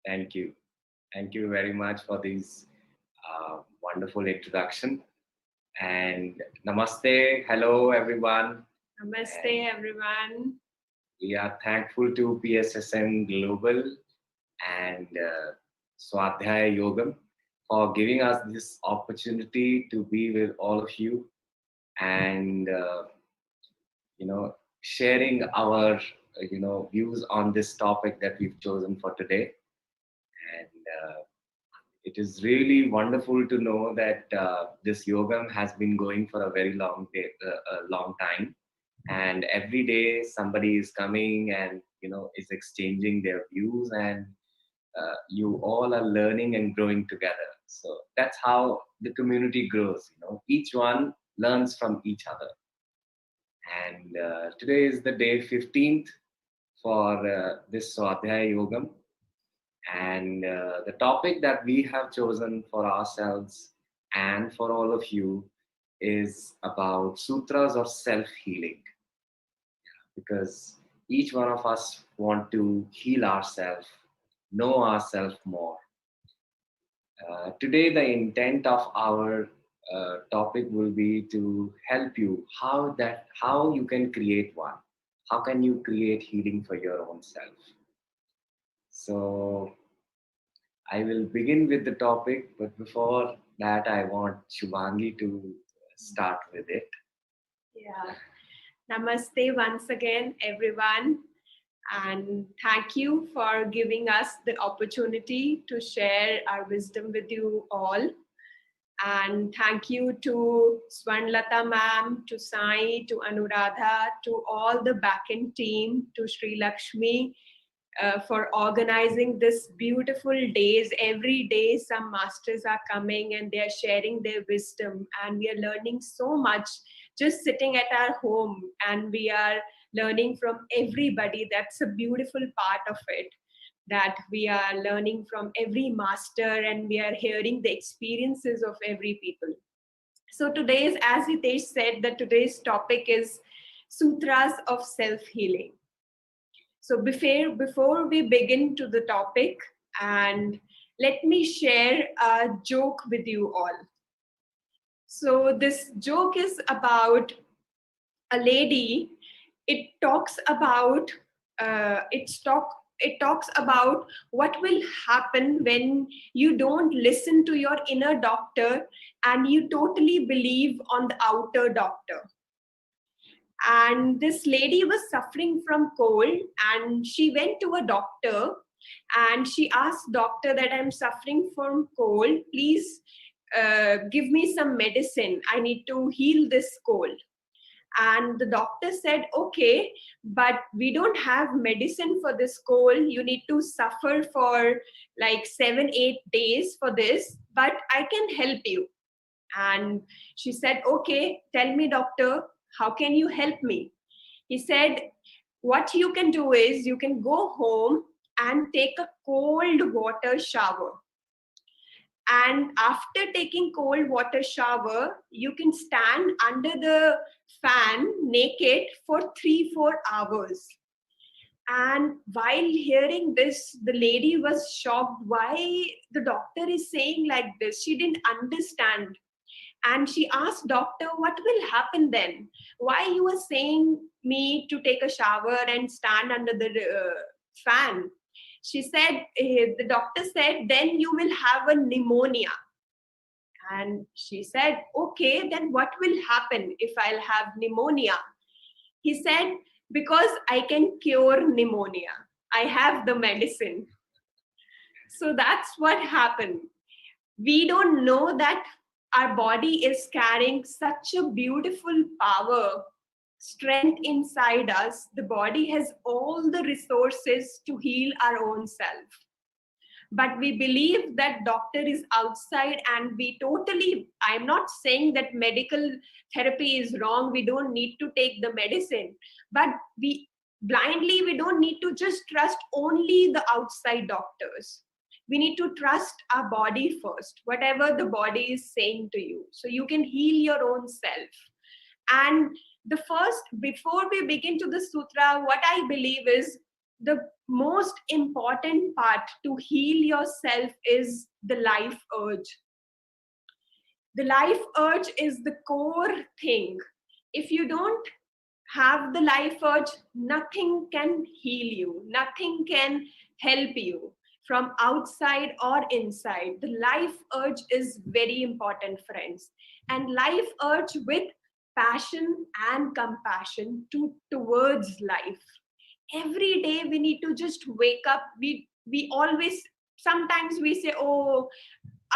Thank you. Thank you very much for this wonderful introduction. And namaste. Hello, everyone. Namaste, And everyone. we are thankful to PSSN Global and Swadhyaya Yogam for giving us this opportunity to be with all of you and, sharing our, views on this topic that we've chosen for today. And it is really wonderful to know that this yoga has been going for a very long time, and every day somebody is coming and is exchanging their views, and you all are learning and growing together. So that's how the community grows. Each one learns from each other, and today is the day 15th for this Swadhyaya Yogam. And the topic that we have chosen for ourselves and for all of you is about sutras of self-healing, because each one of us want to heal ourselves, know ourselves more. Today, the intent of our topic will be to help you how you can create one. How can you create healing for your own self? So I will begin with the topic, but before that, I want Shubhangi to start with it. Yeah. Namaste once again, everyone. And thank you for giving us the opportunity to share our wisdom with you all. And thank you to Swarnlata ma'am, to Sai, to Anuradha, to all the backend team, to Sri Lakshmi, for organizing this beautiful days. Every day some masters are coming and they are sharing their wisdom, and we are learning so much just sitting at our home, and we are learning from everybody. That's a beautiful part of it, that we are learning from every master and we are hearing the experiences of every people. So today's, as Hitesh said, that today's topic is sutras of self-healing. So before we begin to the topic, and let me share a joke with you all. So this joke is about a lady. It talks about it talks about what will happen when you don't listen to your inner doctor and you totally believe on the outer doctor. And this lady was suffering from cold, and she went to a doctor and she asked doctor that I'm suffering from cold, please give me some medicine, I need to heal this cold. And the doctor said, okay, but we don't have medicine for this cold, you need to suffer for like 7-8 days for this, but I can help you. And she said, okay, tell me doctor, how can you help me? He said, what you can do is you can go home and take a cold water shower. And after taking cold water shower, you can stand under the fan naked for 3-4 hours. And while hearing this, the lady was shocked why the doctor is saying like this. She didn't understand. And she asked doctor, what will happen then? Why you were saying me to take a shower and stand under the fan? She said, the doctor said, then you will have a pneumonia. And she said, okay, then what will happen if I'll have pneumonia? He said, because I can cure pneumonia, I have the medicine. So that's what happened. We don't know that our body is carrying such a beautiful power, strength inside us. The body has all the resources to heal our own self. But we believe that doctor is outside, and we totally, I'm not saying that medical therapy is wrong, we don't need to take the medicine, but we don't need to just trust only the outside doctors. We need to trust our body first, whatever the body is saying to you, so you can heal your own self. And the first, before we begin to the sutra, what I believe is the most important part to heal yourself is the life urge. The life urge is the core thing. If you don't have the life urge, nothing can heal you, nothing can help you from outside or inside. The life urge is very important, friends. And life urge with passion and compassion towards life. Every day we need to just wake up. We always, sometimes we say, oh,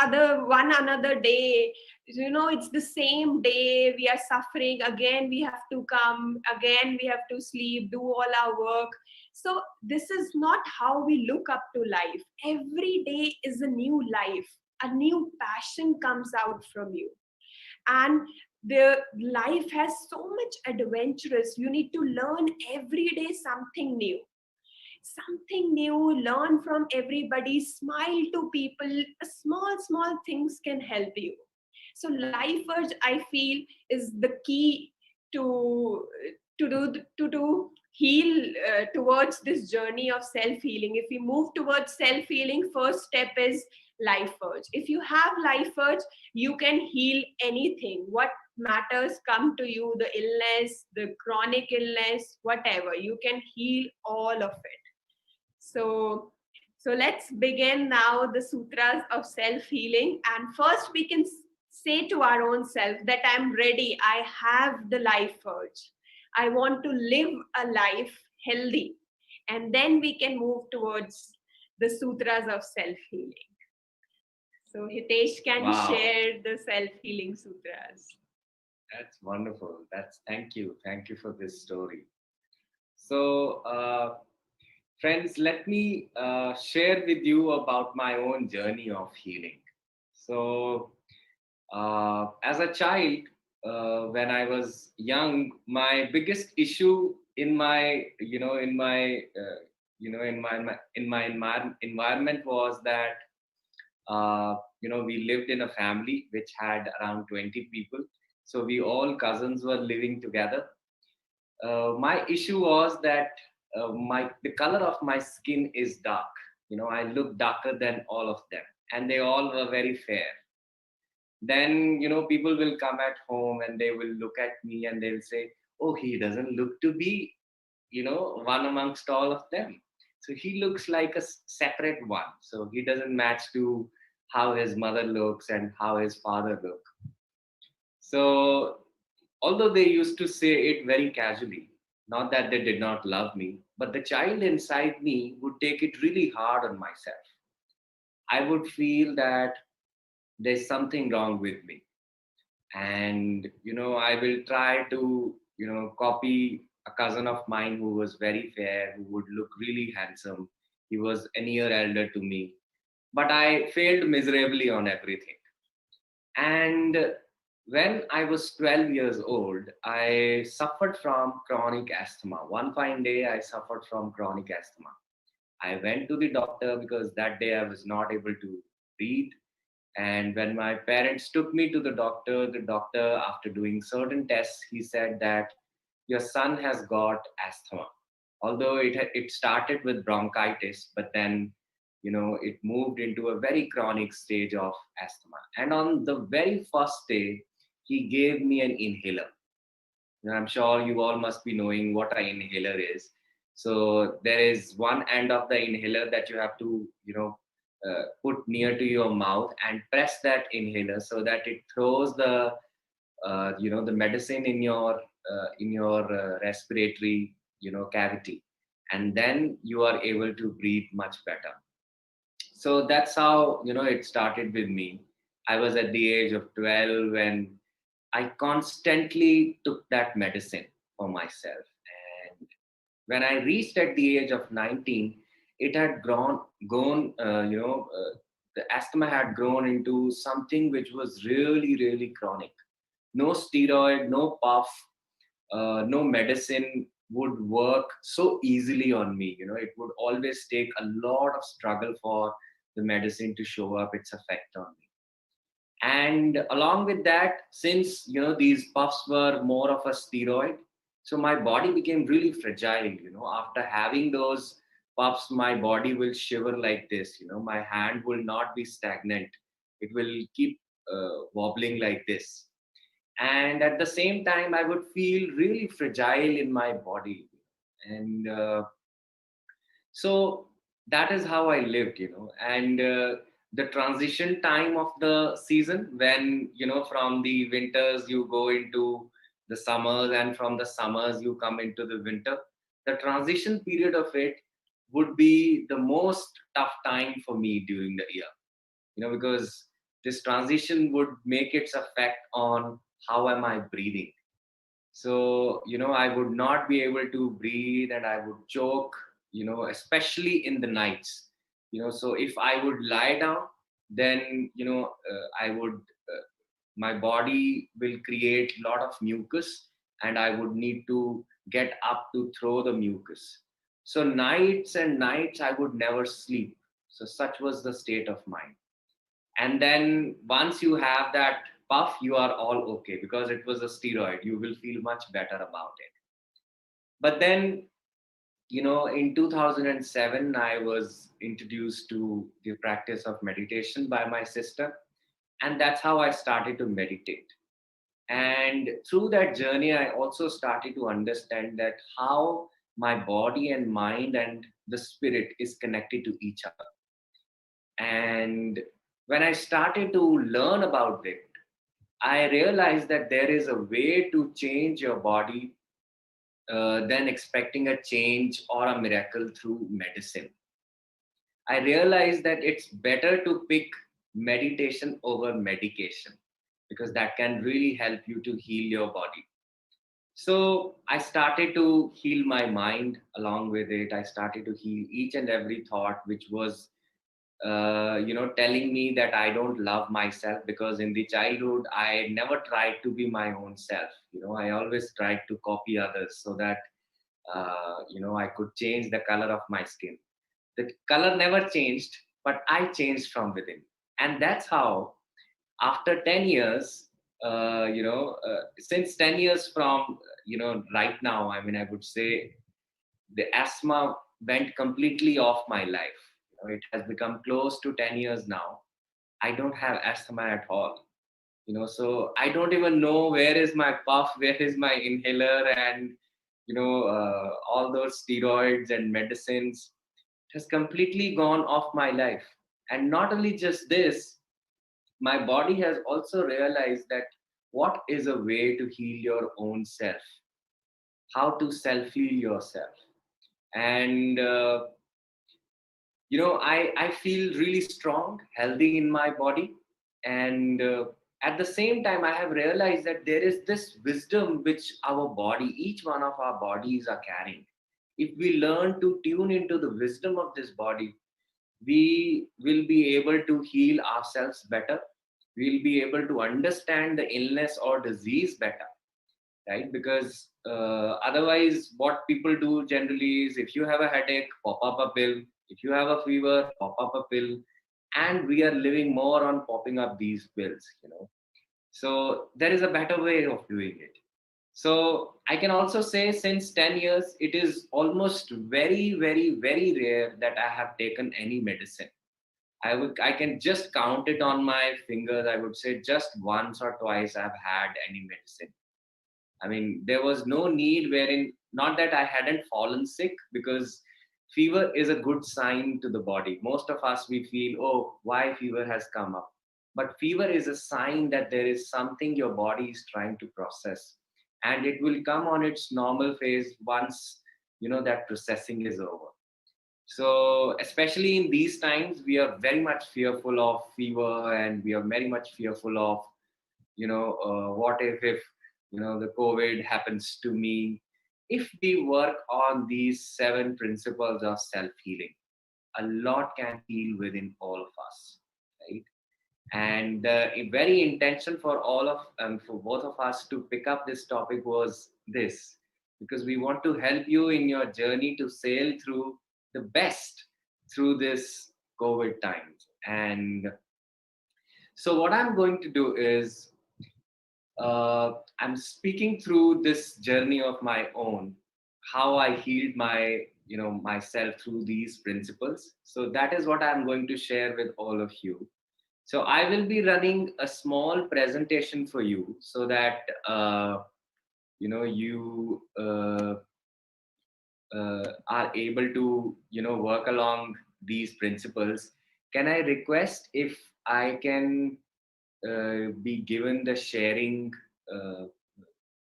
other one another day, it's the same day, we are suffering again, we have to come again, we have to sleep, do all our work. So this is not how we look up to life. Every day is a new life, a new passion comes out from you. And the life has so much adventurous. You need to learn every day something new, something new, learn from everybody, smile to people. Small things can help you. So life urge, I feel, is the key to to heal towards this journey of self healing. If we move towards self healing, first step is life urge. If you have life urge, you can heal anything. What matters come to you, the illness, the chronic illness, whatever, you can heal all of it. So let's begin now the sutras of self healing. And first, we can say to our own self that I'm ready. I have the life urge. I want to live a life healthy. And then we can move towards the sutras of self healing. So, Hitesh, can you Wow, share the self healing sutras? that's wonderful. Thank you for this story. So, friends, let me share with you about my own journey of healing. So, as a child, when I was young, my biggest issue in my, environment was that, we lived in a family which had around 20 people. So we all cousins were living together. My issue was that my the color of my skin is dark. I look darker than all of them, and they all were very fair. Then people will come at home and they will look at me and they'll say, "Oh, he doesn't look to be one amongst all of them. So he looks like a separate one. So he doesn't match to how his mother looks and how his father look." So although they used to say it very casually, not that they did not love me, but the child inside me would take it really hard on myself. I would feel that there's something wrong with me. And, I will try to, copy a cousin of mine who was very fair, who would look really handsome. He was a year elder to me, but I failed miserably on everything. And when I was 12 years old, I suffered from chronic asthma. One fine day, I suffered from chronic asthma. I went to the doctor because that day I was not able to breathe. And when my parents took me to the doctor, after doing certain tests, he said that your son has got asthma. Although it started with bronchitis, but then it moved into a very chronic stage of asthma. And on the very first day, he gave me an inhaler. And I'm sure you all must be knowing what an inhaler is. So there is one end of the inhaler that you have to, put near to your mouth and press that inhaler so that it throws the medicine in your respiratory, cavity, and then you are able to breathe much better. So that's how it started with me. I was at the age of 12 when I constantly took that medicine for myself. And when I reached at the age of 19, it had gone, the asthma had grown into something which was really, really chronic. No steroid, no puff, no medicine would work so easily on me. It would always take a lot of struggle for the medicine to show up its effect on me. And along with that, since these puffs were more of a steroid, so my body became really fragile. After having those puffs, my body will shiver like this. My hand will not be stagnant. It will keep wobbling like this. And at the same time, I would feel really fragile in my body. And so that is how I lived. And the transition time of the season, when from the winters you go into the summers, and from the summers you come into the winter, the transition period of it would be the most tough time for me during the year, because this transition would make its effect on how am I breathing. So, I would not be able to breathe, and I would choke, especially in the nights. So if I would lie down, then, I would, my body will create a lot of mucus, and I would need to get up to throw the mucus. So nights and nights, I would never sleep. So such was the state of mind. And then once you have that puff, you are all okay, because it was a steroid. You will feel much better about it. But then, in 2007, I was introduced to the practice of meditation by my sister, and that's how I started to meditate. And through that journey, I also started to understand that how my body and mind and the spirit is connected to each other. And when I started to learn about it, I realized that there is a way to change your body than expecting a change or a miracle through medicine. I realized that it's better to pick meditation over medication, because that can really help you to heal your body. So I started to heal my mind along with it. I started to heal each and every thought which was telling me that I don't love myself, because in the childhood, I never tried to be my own self. I always tried to copy others so that, I could change the color of my skin. The color never changed, but I changed from within. And that's how, after 10 years, since 10 years from, right now, I mean, I would say the asthma went completely off my life. It has become close to 10 years now. I don't have asthma at all. So I don't even know where is my puff, where is my inhaler, and all those steroids and medicines. It has completely gone off my life. And not only just this, my body has also realized that what is a way to heal your own self, how to self heal yourself. And I feel really strong, healthy in my body. And at the same time, I have realized that there is this wisdom which our body, each one of our bodies are carrying. If we learn to tune into the wisdom of this body, we will be able to heal ourselves better. We'll be able to understand the illness or disease better, right? Because otherwise, what people do generally is, if you have a headache, pop up a pill. If you have a fever, pop up a pill. And we are living more on popping up these pills. So there is a better way of doing it. So I can also say, since 10 years, it is almost very, very, very rare that I have taken any medicine. I can just count it on my fingers. I would say just once or twice I've had any medicine. I mean, there was no need wherein, not that I hadn't fallen sick, because fever is a good sign to the body. Most of us, we feel, oh, why fever has come up? But fever is a sign that there is something your body is trying to process. And it will come on its normal phase once, that processing is over. So, especially in these times, we are very much fearful of fever, and we are very much fearful of, what if the COVID happens to me. If we work on these 7 principles of self healing, a lot can heal within all of us, right? And the very intention for for both of us to pick up this topic was this, because we want to help you in your journey to sail through the best through this COVID times. And so what I'm going to do is, I'm speaking through this journey of my own, how I healed my myself through these principles. So that is what I'm going to share with all of you. So I will be running a small presentation for you so that you are able to work along these principles. Can I request if I can be given the sharing uh,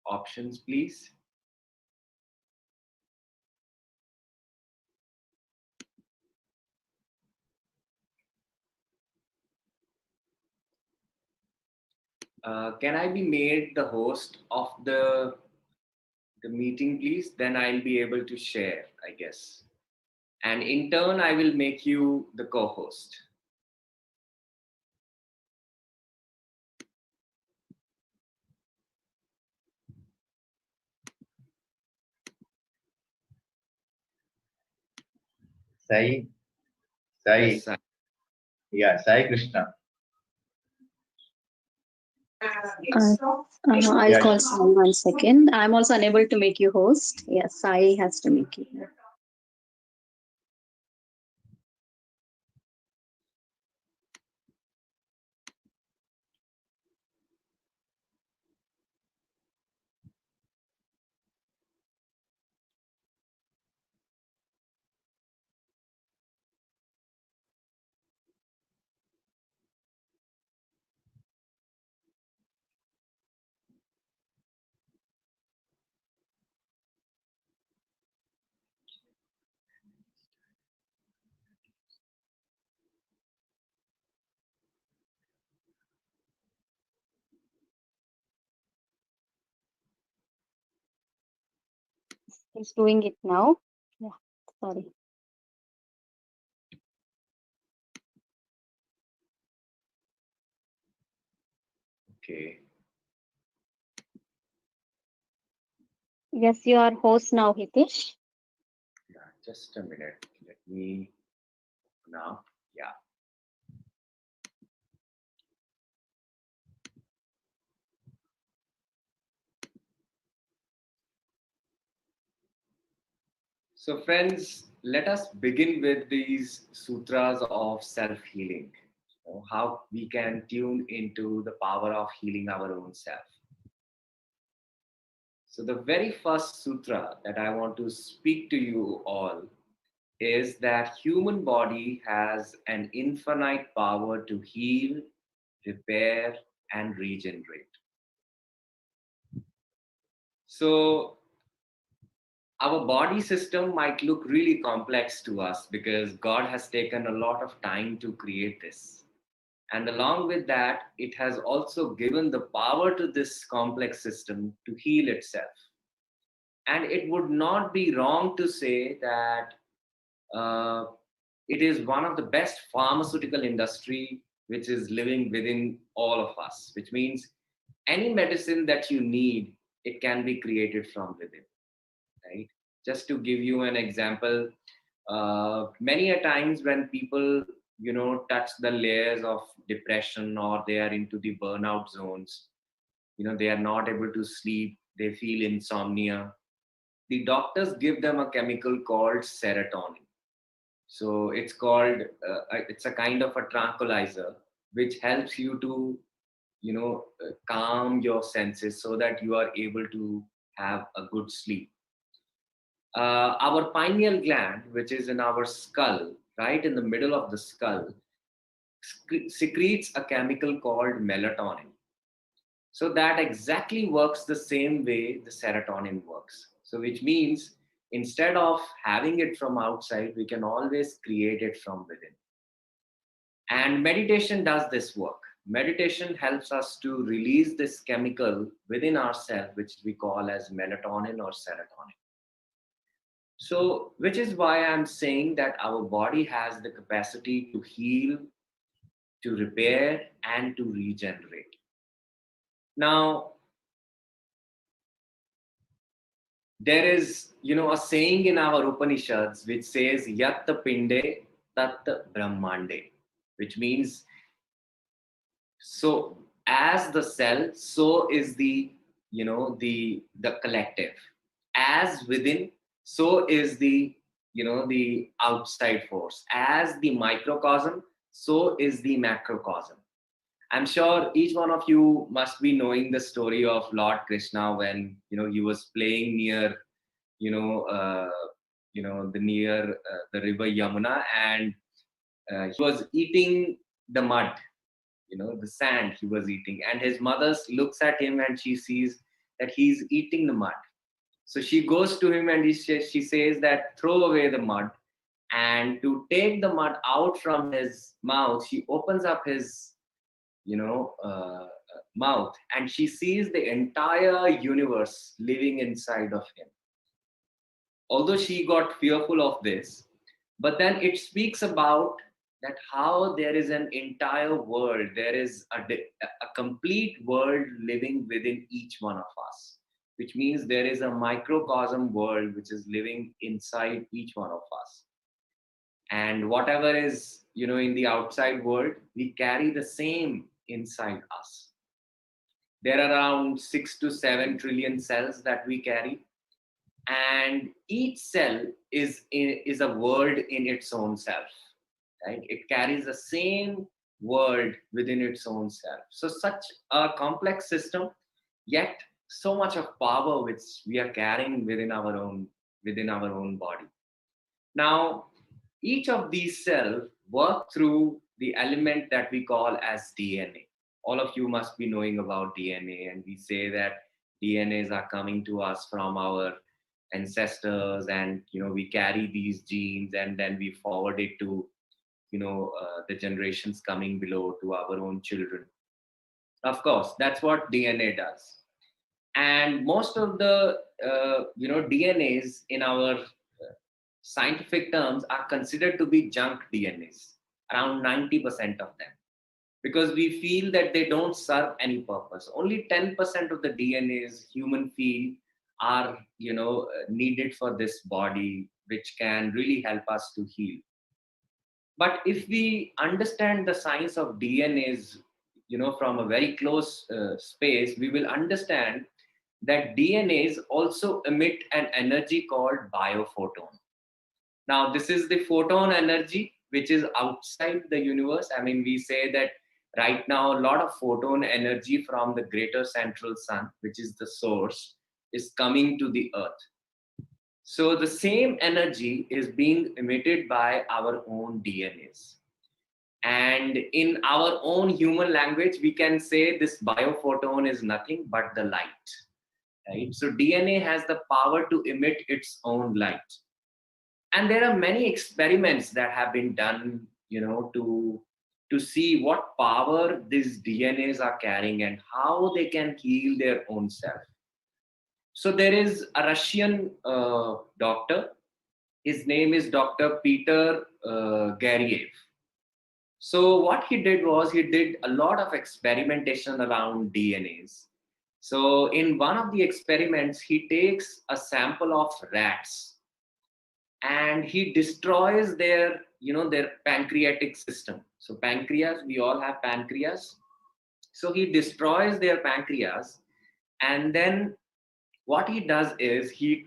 options, please? Can I be made the host of the meeting, please? Then I'll be able to share, I guess. And in turn, I will make you the co-host. Sai, Yes, Sai, sir. yeah, Sai Krishna. I'll Yeah, call Sai 1 second. I'm also unable to make you host. Yes, Sai has to make you. He's doing it now. Yeah, sorry. Okay. Yes, you are host now, Hitesh. Yeah, just a minute. Let me now. Yeah. So, friends, let us begin with these sutras of self healing. How we can tune into the power of healing our own self. So, the very first sutra that I want to speak to you all is that human body has an infinite power to heal, repair, and regenerate. So, our body system might look really complex to us because God has taken a lot of time to create this. And along with that, it has also given the power to this complex system to heal itself. And it would not be wrong to say that uh, it is one of the best pharmaceutical industry which is living within all of us, which means any medicine that you need, it can be created from within, right? Just to give you an example, many a times when people touch the layers of depression or they are into the burnout zones, they are not able to sleep, they feel insomnia, the doctors give them a chemical called serotonin. So it's a kind of a tranquilizer which helps you to calm your senses so that you are able to have a good sleep. Our pineal gland, which is in our skull, right in the middle of the skull, secretes a chemical called melatonin. So that exactly works the same way the serotonin works. So, which means instead of having it from outside, we can always create it from within. And meditation does this work. Meditation helps us to release this chemical within ourselves, which we call as melatonin or serotonin. So, which is why I'm saying that our body has the capacity to heal, to repair, and to regenerate. Now, there is, a saying in our Upanishads which says, Yatta Pinde Tat Brahmande, which means, so as the cell, so is the collective. As within, so is the, the outside force. As the microcosm, so is the macrocosm. I'm sure each one of you must be knowing the story of Lord Krishna when he was playing near you know uh, the near the river Yamuna, and he was eating the mud, the sand he was eating, and his mother looks at him and she sees that he's eating the mud. So she goes to him and she says that throw away the mud, and to take the mud out from his mouth, she opens up his mouth, and she sees the entire universe living inside of him. Although she got fearful of this, but then it speaks about that how there is an entire world, there is a complete world living within each one of us, which means there is a microcosm world which is living inside each one of us. And whatever is in the outside world, we carry the same inside us. There are around 6 to 7 trillion cells that we carry, and each cell is a world in its own self, right? It carries the same world within its own self. So such a complex system, yet so much of power which we are carrying within our own body. Now, each of these cells work through the element that we call as DNA. All of you must be knowing about DNA, and we say that DNAs are coming to us from our ancestors, and we carry these genes, and then we forward it to the generations coming below, to our own children. Of course, that's what DNA does. And most of the DNAs in our scientific terms are considered to be junk DNAs, around 90% of them, because we feel that they don't serve any purpose. Only 10% of the DNAs human feel are needed for this body, which can really help us to heal. But if we understand the science of DNAs from a very close space, we will understand that DNAs also emit an energy called biophoton. Now, this is the photon energy which is outside the universe. I mean, we say that right now a lot of photon energy from the greater central sun, which is the source, is coming to the earth. So the same energy is being emitted by our own DNAs. And in our own human language, we can say this biophoton is nothing but the light, right? So DNA has the power to emit its own light. And there are many experiments that have been done, to see what power these DNAs are carrying and how they can heal their own self. So there is a Russian doctor. His name is Dr. Peter Gariev. So what he did was he did a lot of experimentation around DNAs. So in one of the experiments, he takes a sample of rats and he destroys their pancreatic system. So pancreas, we all have pancreas. So he destroys their pancreas, and then what he does is he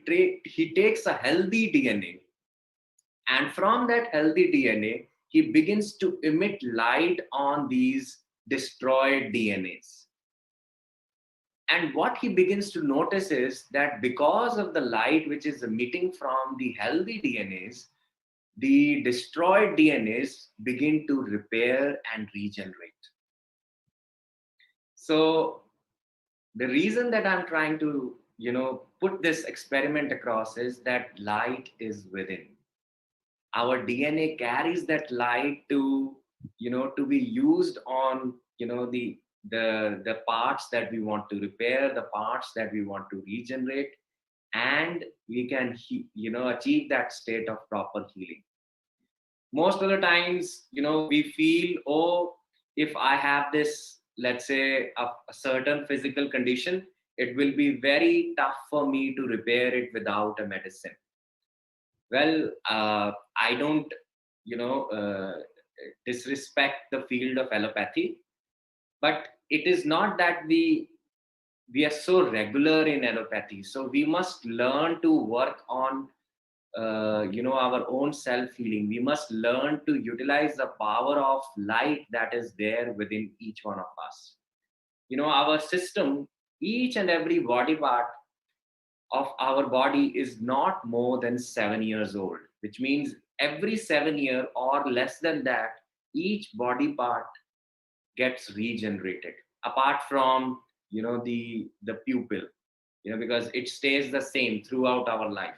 takes a healthy DNA, and from that healthy DNA, he begins to emit light on these destroyed DNAs. And what he begins to notice is that because of the light which is emitting from the healthy DNAs, the destroyed DNAs begin to repair and regenerate. So the reason that I'm trying to, put this experiment across is that light is within. Our DNA carries that light to be used on, the parts that we want to repair, the parts that we want to regenerate, and we can achieve that state of proper healing. Most of the times we feel, oh, if I have this, let's say a certain physical condition, it will be very tough for me to repair it without a medicine. Well, I don't disrespect the field of allopathy, but it is not that we are so regular in allopathy. So we must learn to work on our own self healing. We must learn to utilize the power of light that is there within each one of us. Our system, each and every body part of our body is not more than 7 years old, which means every 7 year or less than that, each body part gets regenerated. Apart from the pupil, because it stays the same throughout our life.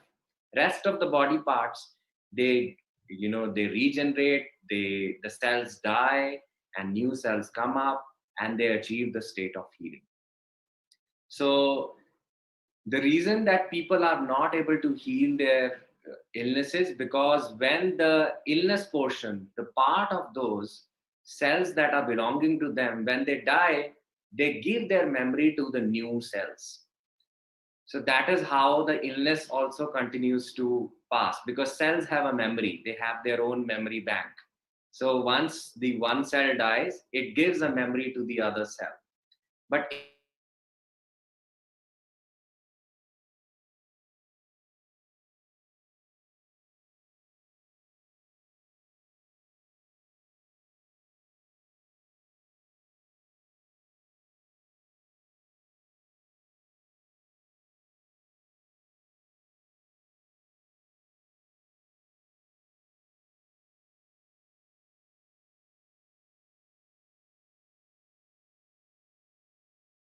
Rest of the body parts, they regenerate, the cells die and new cells come up and they achieve the state of healing. So the reason that people are not able to heal their illnesses, because when the illness portion, the part of those cells that are belonging to them, when they die, they give their memory to the new cells. So that is how the illness also continues to pass, because cells have a memory, they have their own memory bank. So once the one cell dies, it gives a memory to the other cell. But if the cell dies and the memory is not given, then the cell continues to die and the memory continues to live. So that is how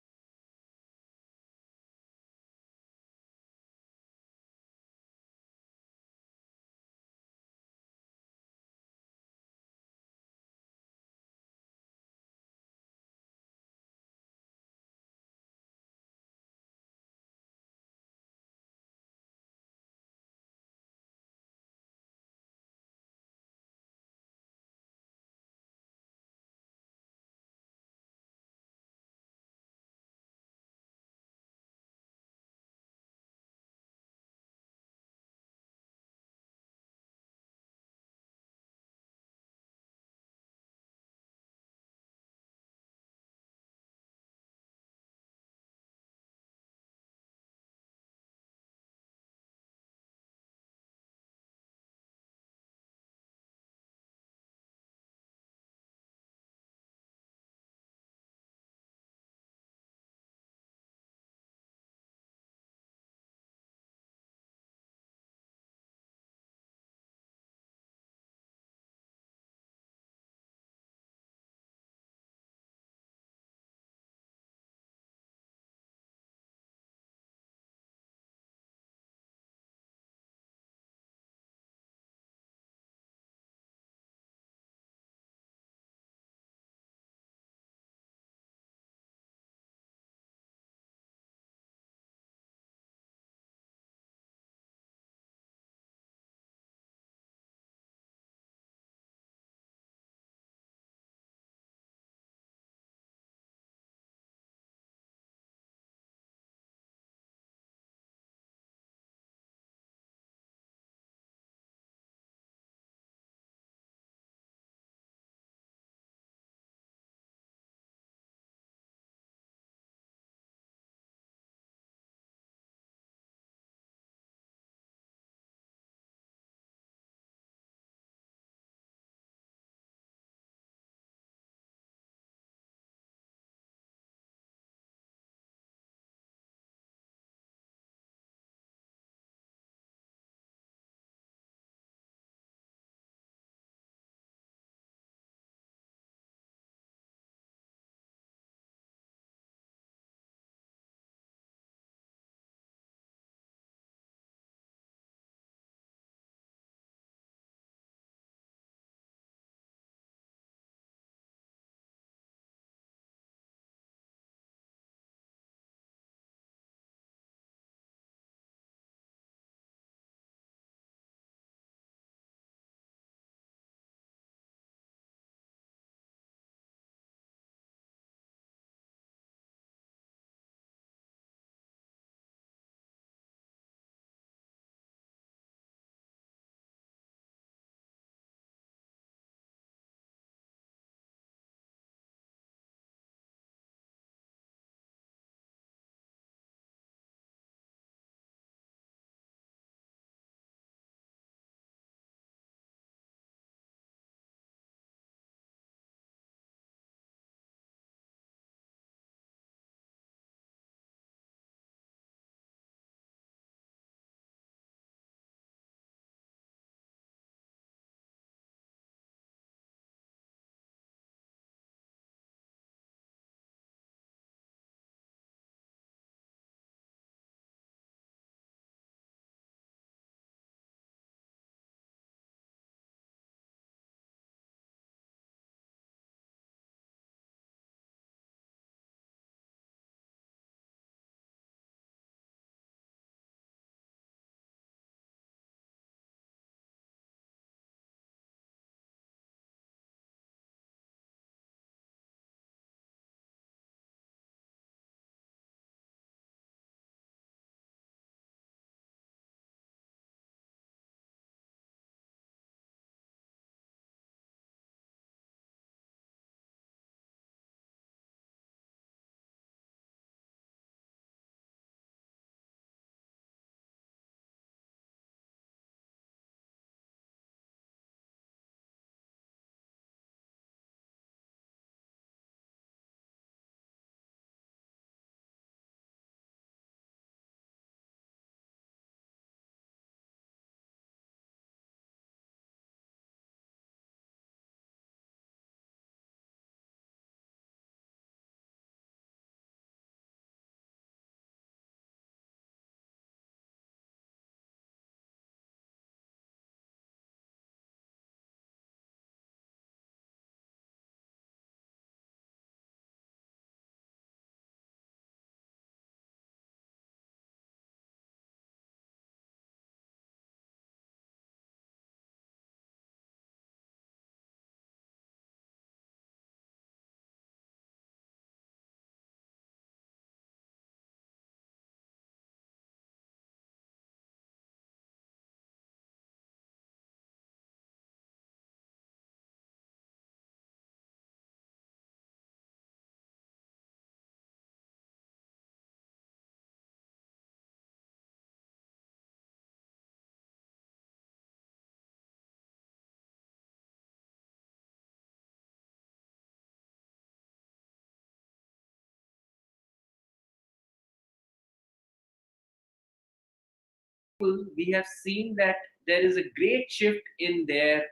we have seen that there is a great shift in their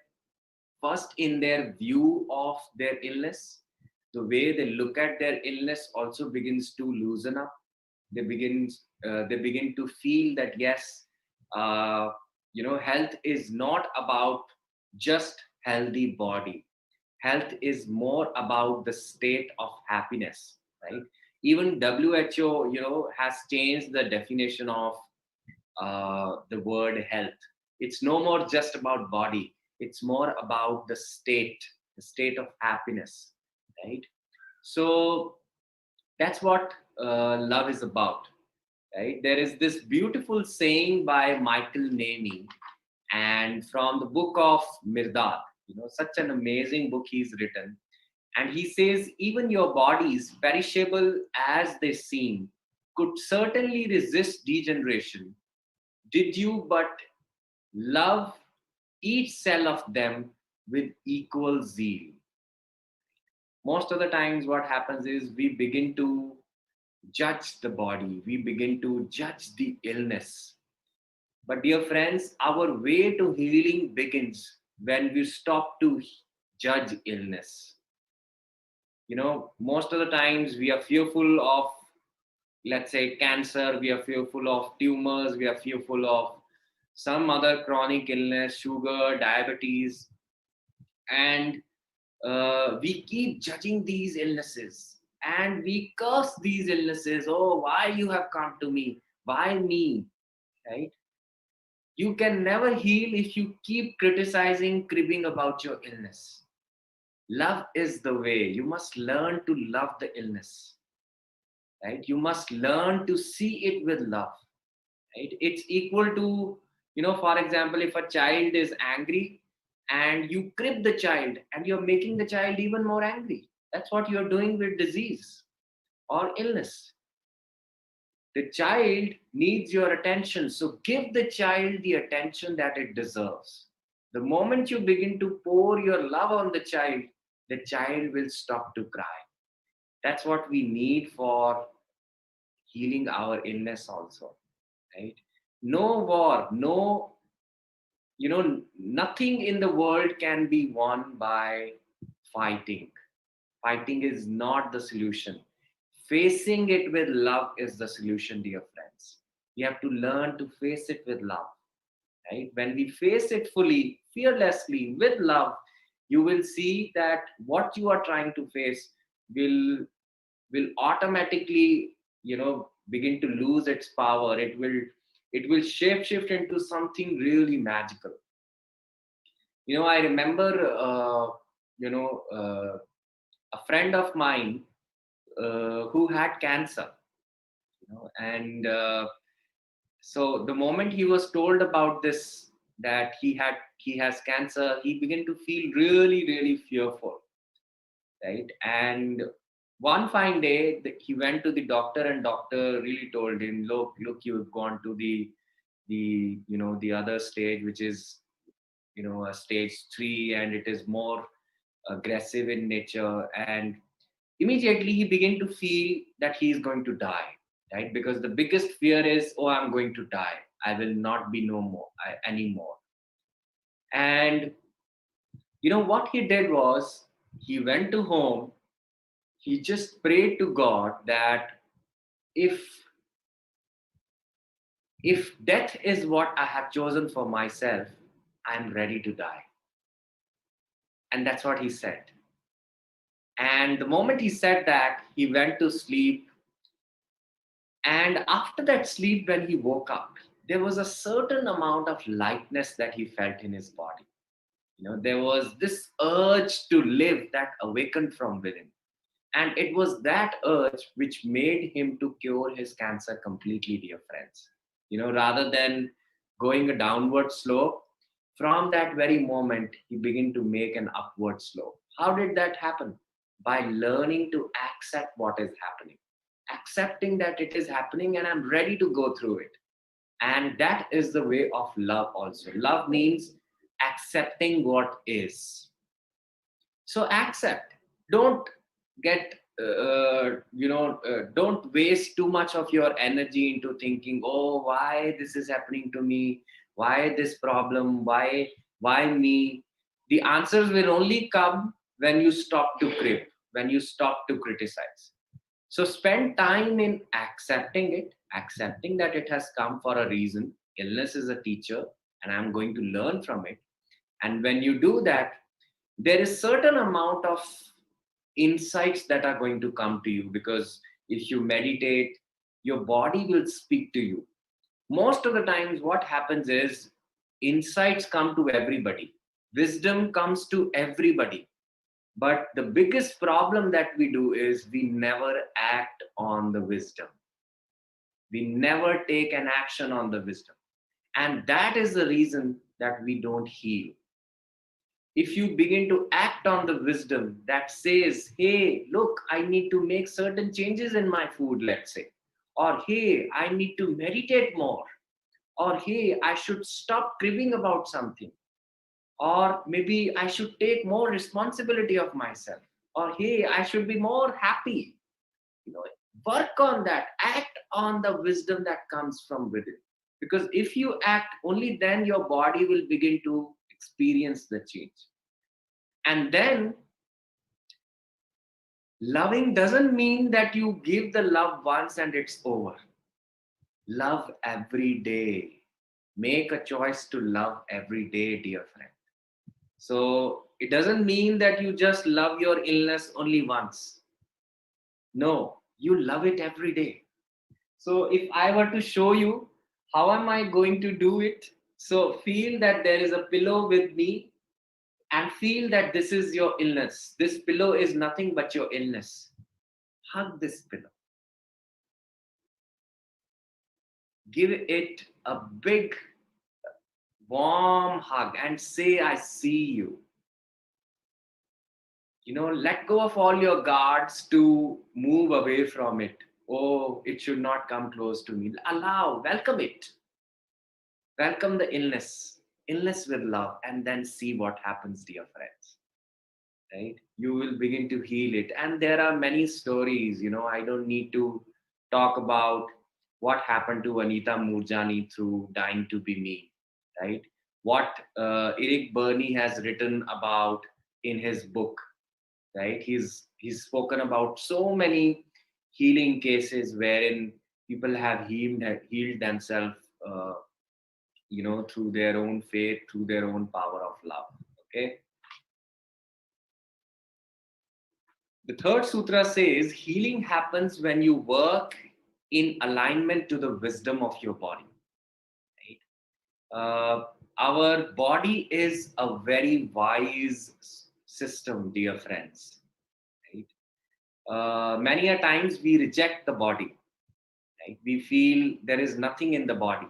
first in their view of their illness. The way they look at their illness also begins to loosen up. They begin to feel that yes, uh, health is not about just healthy body. Health is more about the state of happiness, right? Even WHO, has changed the definition of the word health. It's no more just about body. It's more about the state of happiness, right? So that's what love is about, right? There is this beautiful saying by Michael Nemi, and from the book of Mirdad, such an amazing book he's written. And he says, even your bodies, perishable as they seem, could certainly resist degeneration did you but love each cell of them with equal zeal. Most of the times, what happens is we begin to judge the body, we begin to judge the illness. But, dear friends, our way to healing begins when we stop to judge illness. Most of the times we are fearful of, let's say, cancer, we are fearful of tumors, we are fearful of some other chronic illness, sugar, diabetes, and we keep judging these illnesses and we curse these illnesses. Oh, why you have come to me? Why me? Right? You can never heal if you keep criticizing, cribbing about your illness. Love is the way. You must learn to love the illness. Right? You must learn to see it with love. Right? It's equal to, for example, if a child is angry and you crib the child and you're making the child even more angry. That's what you're doing with disease or illness. The child needs your attention, so give the child the attention that it deserves. The moment you begin to pour your love on the child will stop to cry. That's what we need for healing our illness also, right? No war, nothing in the world can be won by fighting. Fighting is not the solution. Facing it with love is the solution, dear friends. We have to learn to face it with love, right? When we face it fully, fearlessly, with love, you will see that what you are trying to face will automatically, begin to lose its power. It will shape shift into something really magical. I remember, a friend of mine who had cancer, and so the moment he was told about this, that he has cancer, he began to feel really, really fearful, right? And one fine day, he went to the doctor, and doctor really told him, look, you've gone to the other stage, which is a stage 3, and it is more aggressive in nature. And immediately he began to feel that he is going to die, right? Because the biggest fear is, oh, I'm going to die, I will not be no more anymore. And what he did was, he went to home, he just prayed to God that if death is what I have chosen for myself, I'm ready to die. And that's what he said. And the moment he said that, he went to sleep. And after that sleep, when he woke up, there was a certain amount of lightness that he felt in his body. There was this urge to live that awakened from within. And it was that urge which made him to cure his cancer completely, dear friends. Rather than going a downward slope, from that very moment, he began to make an upward slope. How did that happen? By learning to accept what is happening, accepting that it is happening and I'm ready to go through it. And that is the way of love also. Love means accepting what is. So accept. Don't get don't waste too much of your energy into thinking, oh, why this is happening to me, why this problem, why me. The answers will only come when you stop to crib, when you stop to criticize. So spend time in accepting it, accepting that it has come for a reason. Illness is a teacher and I'm going to learn from it. And when you do that, there is certain amount of insights that are going to come to you, because if you meditate, your body will speak to you. Most of the times what happens is insights come to everybody, wisdom comes to everybody, but the biggest problem that we do is we never act on the wisdom. We never take an action on the wisdom, and that is the reason that we don't heal. If you begin to act on the wisdom that says, hey, look, I need to make certain changes in my food, let's say, or hey, I need to meditate more, or hey, I should stop cribbing about something, or maybe I should take more responsibility of myself, or hey, I should be more happy. You know, work on that, act on the wisdom that comes from within. Because if you act, only then your body will begin to experience the change. And then loving doesn't mean that you give the love once and it's over. Love every day. Make a choice to love every day, dear friend. So it doesn't mean that you just love your illness only once. No, you love it every day. So if I were to show you, how am I going to do it? So feel that there is a pillow with me, and feel that this is your illness. This pillow is nothing but your illness. Hug this pillow. Give it a big, warm hug and say, I see you. Let go of all your guards to move away from it. Oh, it should not come close to me. Welcome it. Welcome the illness with love, and then see what happens, dear friends. Right? You will begin to heal it. And there are many stories, I don't need to talk about what happened to Anita Moorjani through Dying to Be Me, right? What Eric Burney has written about in his book, right? He's spoken about so many healing cases wherein people have healed themselves, through their own faith, through their own power of love. Okay. The third sutra says healing happens when you work in alignment to the wisdom of your body. Right? Our body is a very wise system, dear friends. Right? Many a times we reject the body. Right? We feel there is nothing in the body.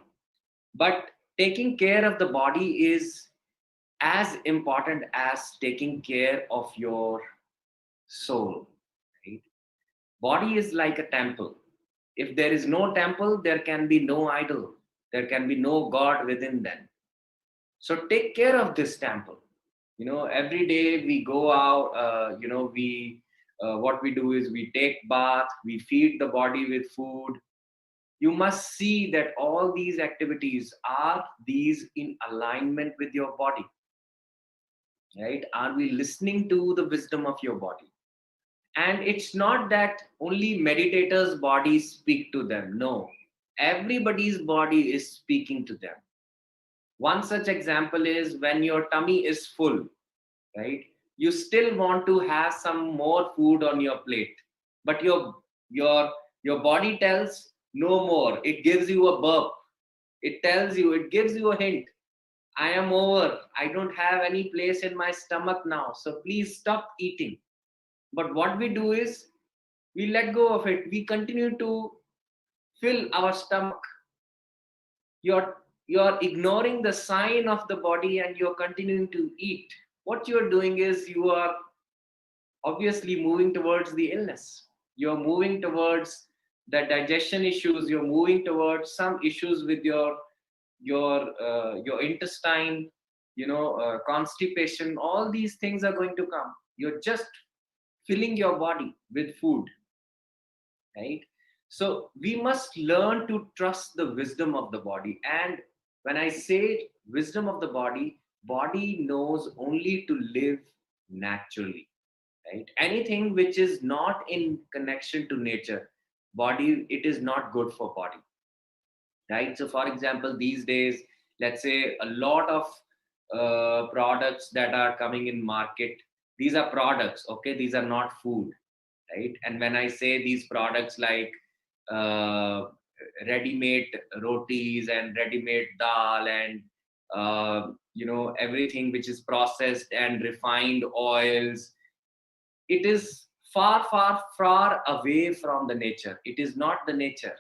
But taking care of the body is as important as taking care of your soul. Right? Body is like a temple. If there is no temple, there can be no idol. There can be no God within them. So take care of this temple. Every day we go out, what we do is we take bath, we feed the body with food. You must see that all these activities are these in alignment with your body. Right? Are we listening to the wisdom of your body? And it's not that only meditators' bodies speak to them. No, everybody's body is speaking to them. One such example is when your tummy is full, right? You still want to have some more food on your plate, but your body tells no more. It gives you a burp. It gives you a hint. I am over. I don't have any place in my stomach now. So please stop eating. But what we do is we let go of it. We continue to fill our stomach. You're ignoring the sign of the body and you're continuing to eat. What you're doing is you are obviously moving towards the illness. You're moving towards the digestion issues. You're moving towards some issues with your intestine, constipation. All these things are going to come. You're just filling your body with food, right? So we must learn to trust the wisdom of the body. And when I say wisdom of the body knows only to live naturally, right? Anything which is not in connection to nature, body, it is not good for body, right? So for example, these days, let's say a lot of products that are coming in market, these are products, okay? These are not food, right? And when I say these products like uh, ready-made rotis and ready-made dal and everything which is processed and refined oils, it is far, far, far away from the nature. It is not the nature,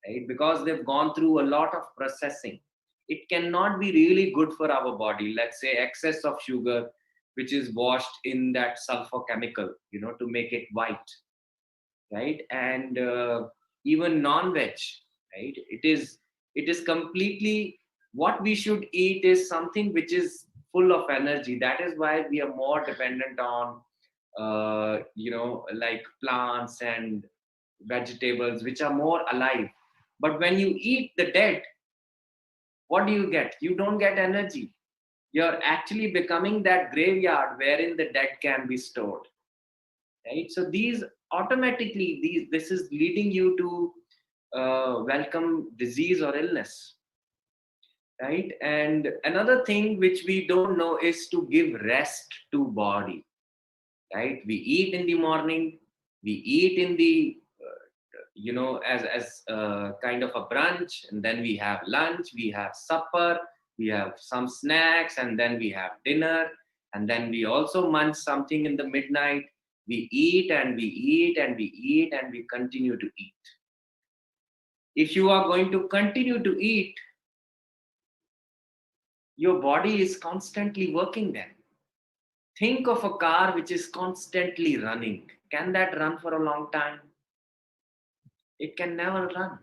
right? Because they've gone through a lot of processing. It cannot be really good for our body. Let's say excess of sugar, which is washed in that sulfur chemical, to make it white, right? And even non-veg, right? It is completely, what we should eat is something which is full of energy. That is why we are more dependent on like plants and vegetables which are more alive. But when you eat the dead, what do you get? You don't get energy. You're actually becoming that graveyard wherein the dead can be stored, right? So these automatically, this is leading you to welcome disease or illness, right? And another thing which we don't know is to give rest to body, right? We eat in the morning, we eat in the as kind of a brunch, and then we have lunch, we have supper, we have some snacks, and then we have dinner, and then we also munch something in the midnight. We eat and we eat and we eat and we continue to eat. If you are going to continue to eat, your body is constantly working then. Think of a car which is constantly running. Can that run for a long time? It can never run.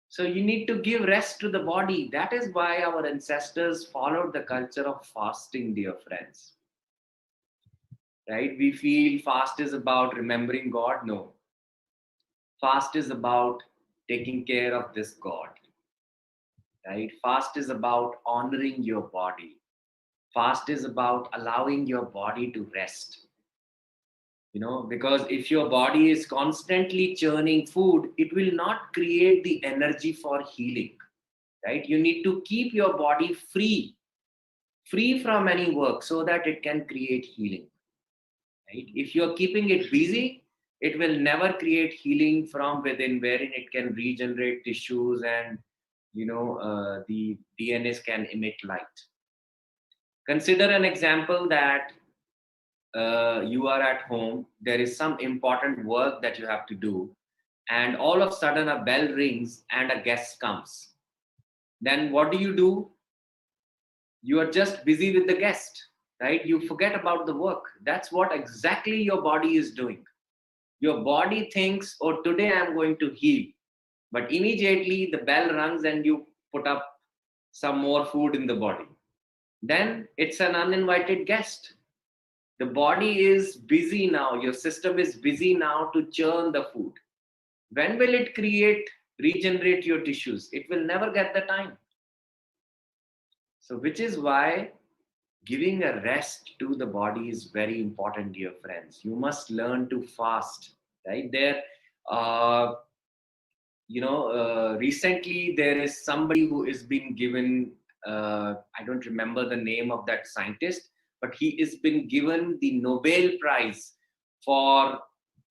So you need to give rest to the body. That is why our ancestors followed the culture of fasting, dear friends. Right? We feel fast is about remembering God. No. Fast is about taking care of this God. Right? Fast is about honoring your body. Fast is about allowing your body to rest. Because if your body is constantly churning food, it will not create the energy for healing, right? You need to keep your body free from any work so that it can create healing, right? If you're keeping it busy, it will never create healing from within, wherein it can regenerate tissues and the DNAs can emit light. Consider an example that you are at home, there is some important work that you have to do, and all of a sudden a bell rings and a guest comes. Then what do? You are just busy with the guest, right? You forget about the work. That's what exactly your body is doing. Your body thinks, oh, today I'm going to heal. But immediately the bell rings and you put up some more food in the body. Then it's an uninvited guest. The body is busy now. Your system is busy now to churn the food. When will it regenerate your tissues? It will never get the time. So, which is why giving a rest to the body is very important, dear friends. You must learn to fast, right? Uh, recently there is somebody who is being given, I don't remember the name of that scientist, but he is been given the Nobel Prize for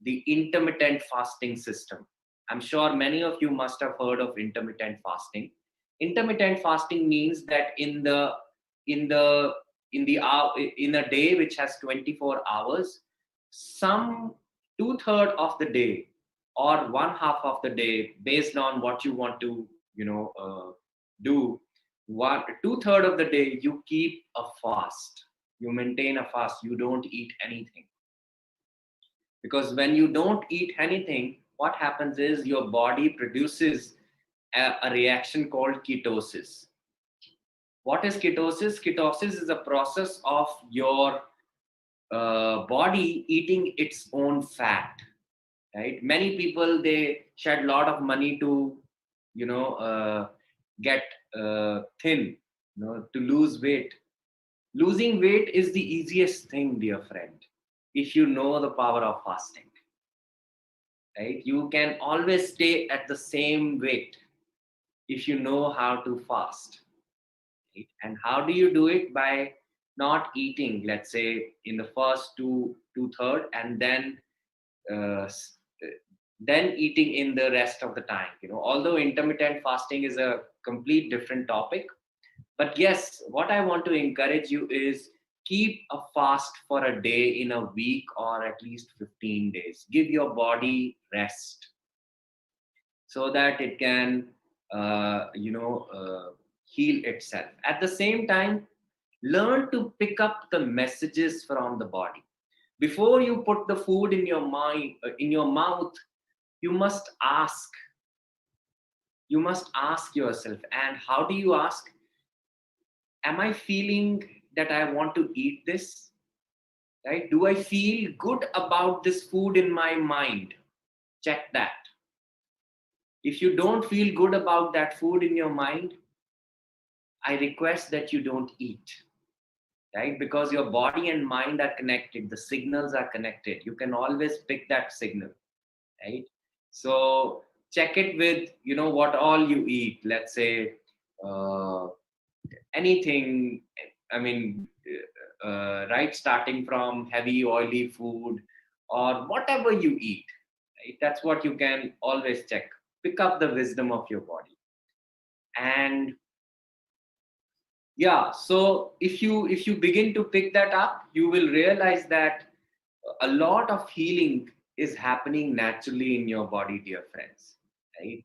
the intermittent fasting system. I'm sure many of you must have heard of intermittent fasting. Intermittent fasting means that in the in a day which has 24 hours, some two-thirds of the day or one half of the day, based on what you want to do, one two-thirds of the day you keep a fast, you maintain a fast, you don't eat anything. Because when you don't eat anything, what happens is your body produces a reaction called ketosis. What is ketosis? Ketosis is a process of your body eating its own fat, right? Many people, they shed a lot of money to, get thin, to lose weight. Losing weight is the easiest thing, dear friend, if you know the power of fasting, right? You can always stay at the same weight if you know how to fast, right? And how do you do it? By not eating, let's say, in the first two third, and uh, s- uh, then eating in the rest of the time. Although intermittent fasting is a complete different topic, but yes, what I want to encourage you is keep a fast for a day in a week, or at least 15 days. Give your body rest so that it can, heal itself. At the same time, learn to pick up the messages from the body. Before you put the food in your mind, in your mouth, you must ask. You must ask yourself. And how do you ask? Am I feeling that I want to eat this? Right? Do I feel good about this food in my mind? Check that. If you don't feel good about that food in your mind, I request that you don't eat, right? Because your body and mind are connected, the signals are connected. You can always pick that signal, right? So check it with, what all you eat. Let's say, uh, anything, I mean, right, starting from heavy oily food or whatever you eat, right? That's what you can always check. Pick up the wisdom of your body. And yeah, so if you begin to pick that up, you will realize that a lot of healing is happening naturally in your body, dear friends, right?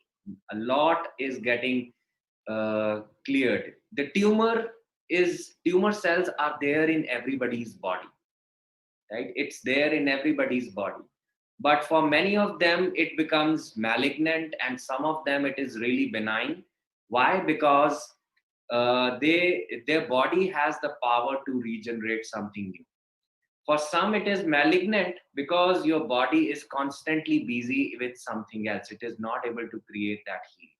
A lot is getting cleared. The tumor cells are there in everybody's body, right? It's there in everybody's body, but for many of them it becomes malignant, and some of them it is really benign. Why? Because their body has the power to regenerate something new. For some it is malignant because your body is constantly busy with something else. It is not able to create that heat.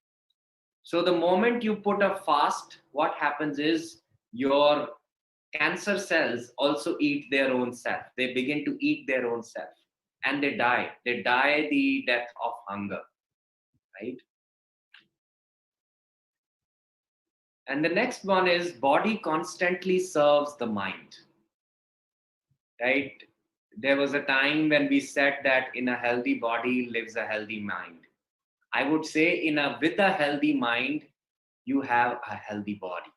So the moment you put a fast, what happens is your cancer cells also eat their own self. They begin to eat their own self, and they die. They die the death of hunger, right? And the next one is body constantly serves the mind, right? There was a time when we said that in a healthy body lives a healthy mind. I would say with a healthy mind, you have a healthy body,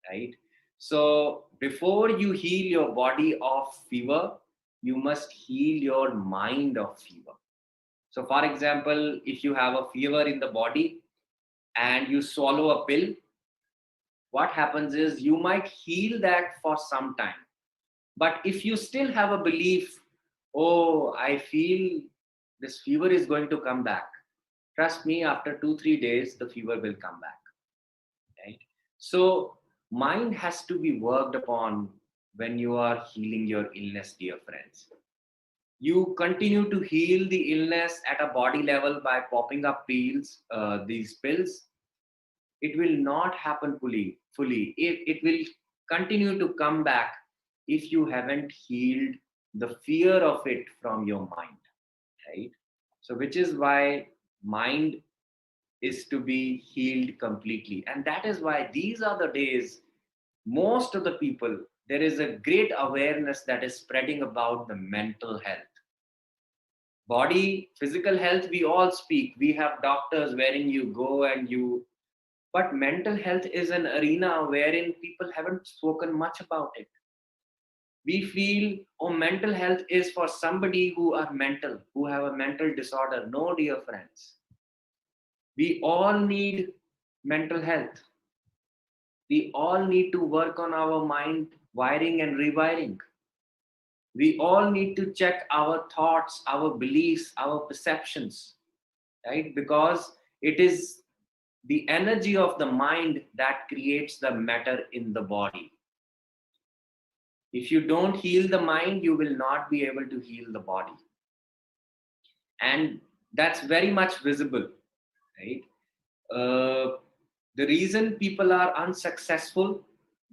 right? So before you heal your body of fever, you must heal your mind of fever. So for example, if you have a fever in the body and you swallow a pill, what happens is you might heal that for some time. But if you still have a belief, oh, I feel this fever is going to come back, trust me, after 2 3 days the fever will come back, right? So mind has to be worked upon when you are healing your illness, dear friends. You continue to heal the illness at a body level by popping up these pills. It will not happen fully. It will continue to come back if you haven't healed the fear of it from your mind, right? So which is why mind is to be healed completely. And that is why these are the days, most of the people, there is a great awareness that is spreading about the mental health. Body, physical health, we all speak. We have doctors wherein you go and you, but mental health is an arena wherein people haven't spoken much about it. We feel, oh, mental health is for somebody who are mental, who have a mental disorder. No, dear friends. We all need mental health. We all need to work on our mind wiring and rewiring. We all need to check our thoughts, our beliefs, our perceptions, right? Because it is the energy of the mind that creates the matter in the body. If you don't heal the mind, you will not be able to heal the body. And that's very much visible, right? Uh, the reason people are unsuccessful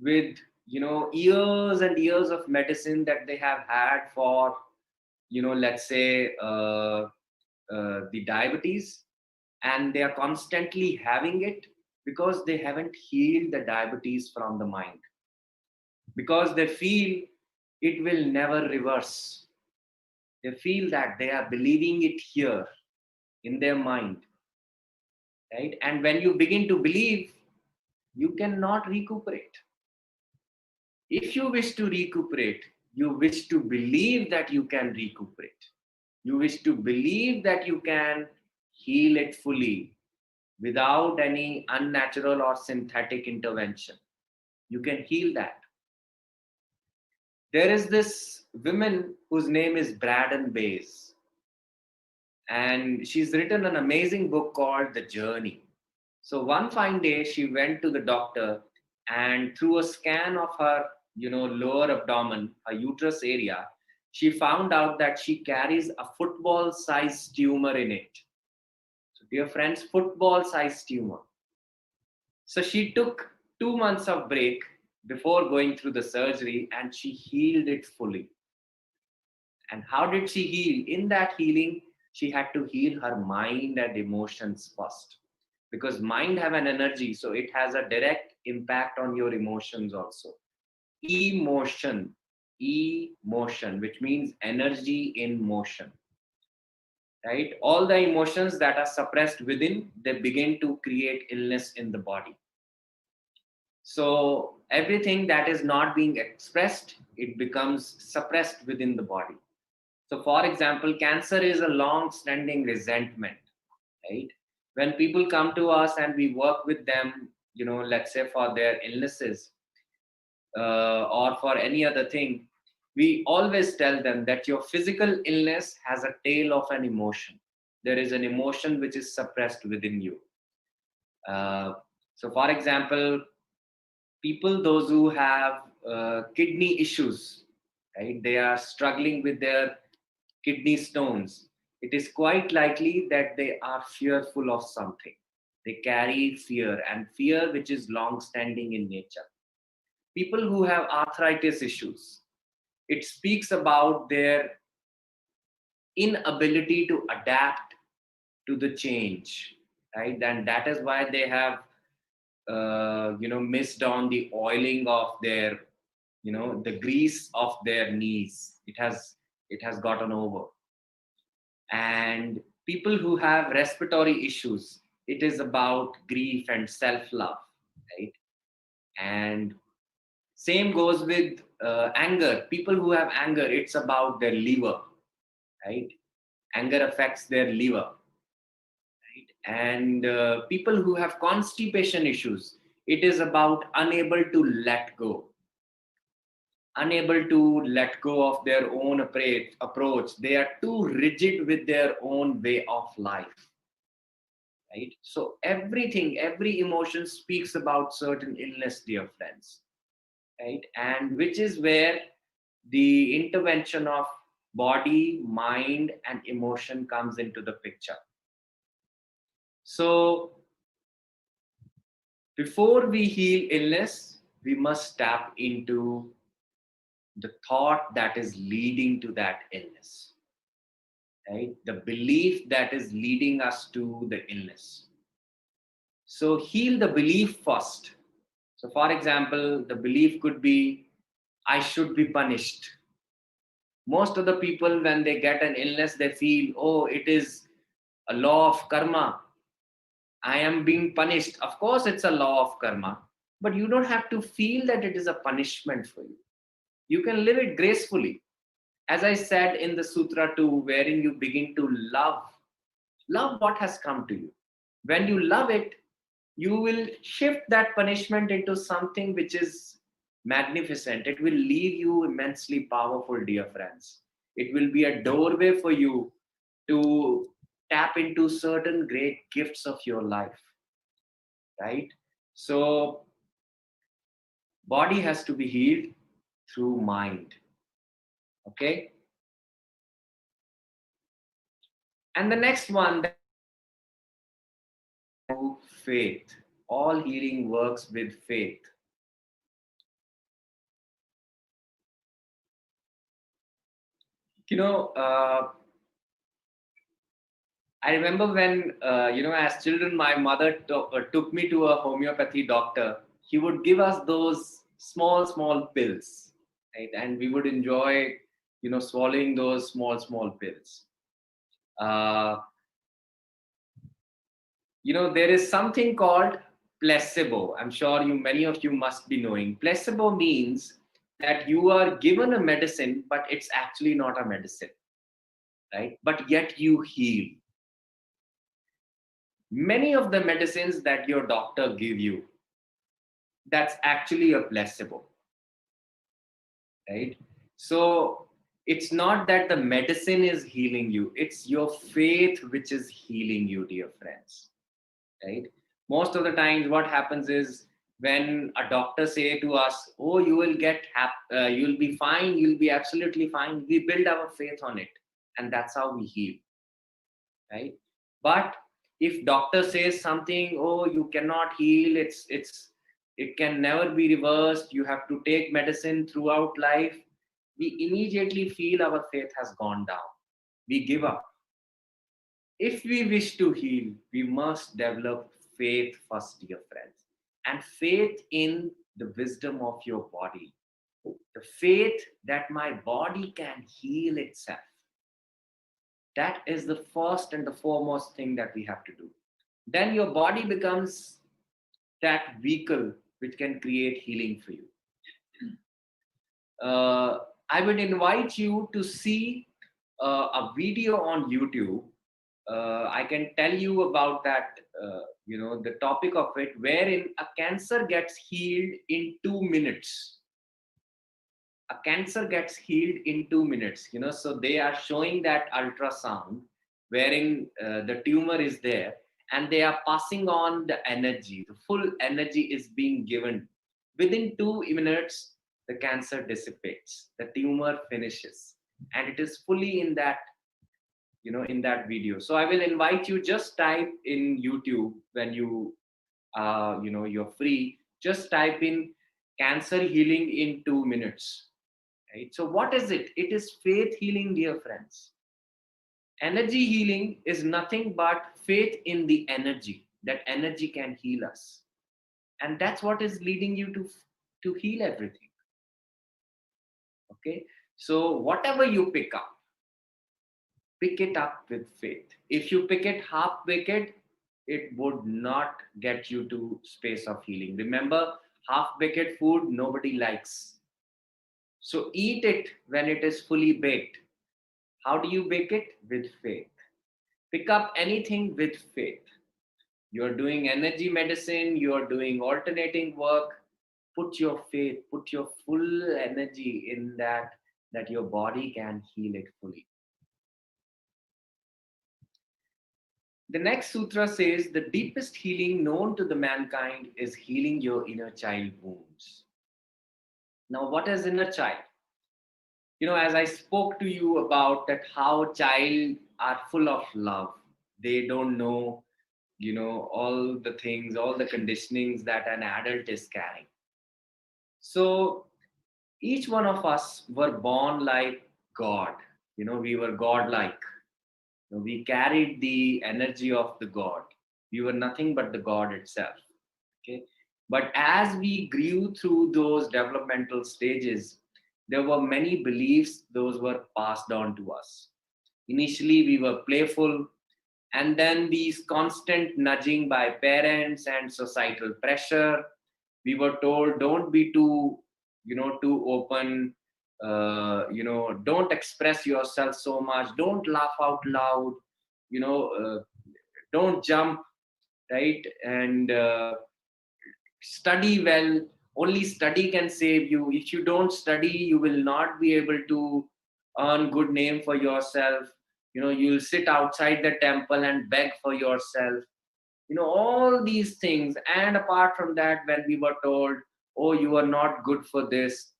with, years and years of medicine that they have had for, let's say, the diabetes, and they are constantly having it because they haven't healed the diabetes from the mind, because they feel it will never reverse. They feel that they are believing it here in their mind, right? And when you begin to believe, you cannot recuperate. If you wish to recuperate, you wish to believe that you can recuperate. You wish to believe that you can heal it fully without any unnatural or synthetic intervention. You can heal that. There is this woman whose name is Braden Bays, and she's written an amazing book called The Journey. So one fine day, she went to the doctor, and through a scan of her, lower abdomen, her uterus area, she found out that she carries a football-sized tumor in it. So, dear friends, football-sized tumor. So she took 2 months of break before going through the surgery, and she healed it fully. And how did she heal? In that healing, she had to heal her mind and emotions first, because mind have an energy, so it has a direct impact on your emotions also. Emotion, emotion, which means energy in motion, right? All the emotions that are suppressed within, they begin to create illness in the body. So everything that is not being expressed, it becomes suppressed within the body. So for example, cancer is a long standing resentment, right? When people come to us and we work with them, let's say for their illnesses, or for any other thing, we always tell them that your physical illness has a tail of an emotion. There is an emotion which is suppressed within you. So for example, people, those who have kidney issues, right? They are struggling with their kidney stones. It is quite likely that they are fearful of something. They carry fear, and fear which is long standing in nature. People who have arthritis issues, it speaks about their inability to adapt to the change, right? And that is why they have, missed on the oiling of their, the grease of their knees. It has gotten over. And people who have respiratory issues, it is about grief and self-love, right? And same goes with anger. People who have anger, it's about their liver, right? Anger affects their liver, right? And people who have constipation issues, it is about unable to let go, unable to let go of their own approach. They are too rigid with their own way of life, right? So everything, every emotion speaks about certain illness, dear friends, right? And which is where the intervention of body, mind, and emotion comes into the picture. So before we heal illness, we must tap into the thought that is leading to that illness, right? The belief that is leading us to the illness. So heal the belief first. So for example, the belief could be, I should be punished. Most of the people, when they get an illness, they feel, oh, it is a law of karma. I am being punished. Of course, it's a law of karma, but you don't have to feel that it is a punishment for you. You can live it gracefully. As I said in the Sutra 2, wherein you begin to love what has come to you. When you love it, you will shift that punishment into something which is magnificent. It will leave you immensely powerful, dear friends. It will be a doorway for you to tap into certain great gifts of your life, right? So body has to be healed through mind. Okay. And the next one, faith. All healing works with faith. You know, I remember when, as children, my mother took me to a homeopathy doctor. He would give us those small, small pills, right? And we would enjoy, swallowing those small, small pills. Uh, there is something called placebo. I'm sure many of you must be knowing. Placebo means that you are given a medicine, but it's actually not a medicine, right? But yet you heal. Many of the medicines that your doctor give you, that's actually a placebo, right? So it's not that the medicine is healing you, it's your faith which is healing you, dear friends, right? Most of the times what happens is when a doctor say to us, oh, you will you'll be fine, you'll be absolutely fine, we build our faith on it, and that's how we heal, right? But if doctor says something, oh, you cannot heal, it can never be reversed, you have to take medicine throughout life, we immediately feel our faith has gone down, we give up. If we wish to heal, we must develop faith first, dear friends, and faith in the wisdom of your body, the faith that my body can heal itself. That is the first and the foremost thing that we have to do. Then your body becomes that vehicle which can create healing for you. I would invite you to see a video on YouTube. I can tell you about that, the topic of it, wherein a cancer gets healed in 2 minutes. A cancer gets healed in 2 minutes. So they are showing that ultrasound wherein the tumor is there, and they are passing on the energy. The full energy is being given. Within 2 minutes, the cancer dissipates, the tumor finishes, and it is fully in that, in that video. So I will invite you, just type in YouTube when you're free, just type in cancer healing in 2 minutes. Right? So what is it? It is faith healing, dear friends. Energy healing is nothing but faith in the energy, that energy can heal us. And that's what is leading you to heal everything. Okay? So whatever you pick it up with faith. If you pick it half-baked, it would not get you to space of healing. Remember, half-baked food nobody likes. So eat it when it is fully baked. How do you bake it? With faith. Pick up anything with faith. You're doing energy medicine, you're doing alternating work. Put your faith, put your full energy in that your body can heal it fully. The next sutra says the deepest healing known to the mankind is healing your inner child wounds. Now, what is inner child? As I spoke to you about that, how child are full of love. They don't know, all the things, all the conditionings that an adult is carrying. So each one of us were born like God. We were God-like. We carried the energy of the God. We were nothing but the God itself. Okay. But as we grew through those developmental stages, there were many beliefs those were passed on to us. Initially, we were playful, and then these constant nudging by parents and societal pressure. We were told, don't be too open. Don't express yourself so much. Don't laugh out loud. Don't jump, right? And study well. Only study can save you. If you don't study, you will not be able to earn good name for yourself. You'll sit outside the temple and beg for yourself. All these things. And apart from that, when we were told, oh, you are not good for this,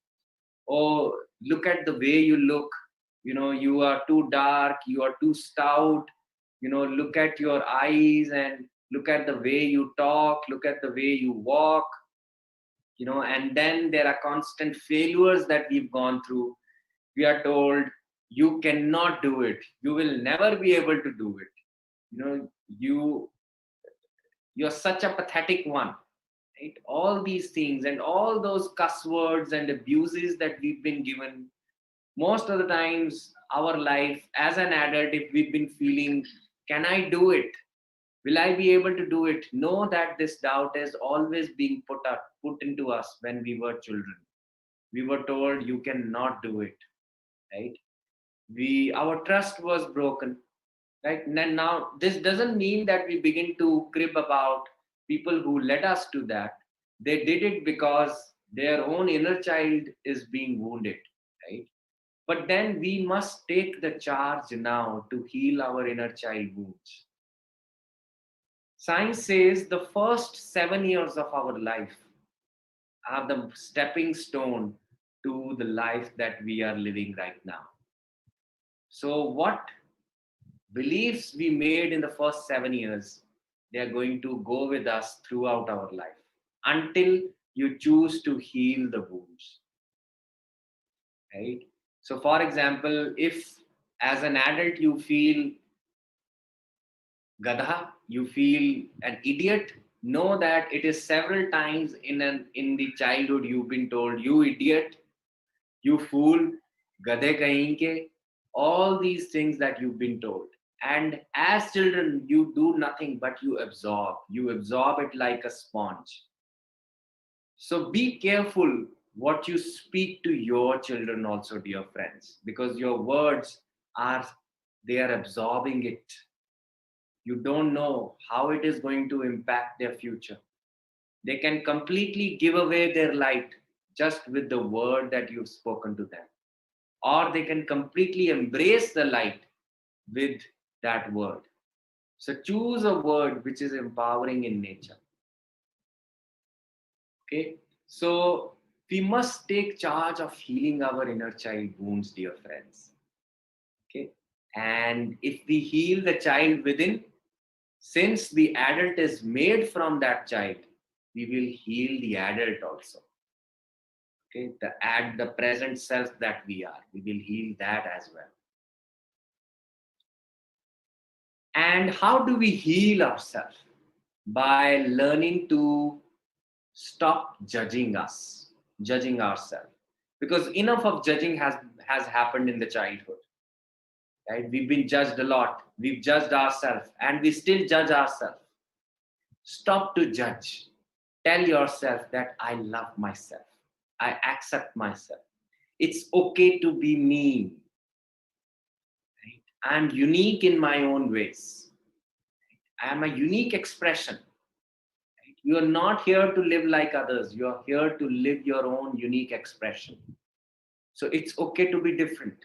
oh, look at the way you look, you are too dark, you are too stout, look at your eyes and look at the way you talk, look at the way you walk, and then there are constant failures that we've gone through. We are told, you cannot do it, you will never be able to do it, you you're such a pathetic one, right? All these things and all those cuss words and abuses that we've been given, most of the times our life as an adult, if we've been feeling, can I do it, will I be able to do it, know that this doubt is always being put into us. When we were children, we were told you cannot do it, right? Our trust was broken, right? And then now this doesn't mean that we begin to crib about people who led us to that. They did it because their own inner child is being wounded, right? But then we must take the charge now to heal our inner child wounds. Science says the first 7 years of our life are the stepping stone to the life that we are living right now. So what beliefs we made in the first 7 years, they are going to go with us throughout our life until you choose to heal the wounds, right? So for example, if as an adult you feel gadha, you feel an idiot, know that it is several times in the childhood you've been told, you idiot, you fool, gadhe kahin ke, all these things that you've been told. And as children, you do nothing but you absorb it like a sponge. So be careful what you speak to your children also, dear friends, because your words are, they are absorbing it. You don't know how it is going to impact their future. They can completely give away their light just with the word that you've spoken to them, or they can completely embrace the light with that word. So choose a word which is empowering in nature. Okay, so we must take charge of healing our inner child wounds, dear friends. Okay, and if we heal the child within, since the adult is made from that child, we will heal the adult also. Okay, the present self that we are, we will heal that as well. And how do we heal ourselves? By learning to stop judging ourselves. Because enough of judging has happened in the childhood, right? We've been judged a lot. We've judged ourselves and we still judge ourselves. Stop to judge. Tell yourself that I love myself. I accept myself. It's okay to be me. Right? I'm unique in my own ways. I am a unique expression. You are not here to live like others. You are here to live your own unique expression. So it's okay to be different.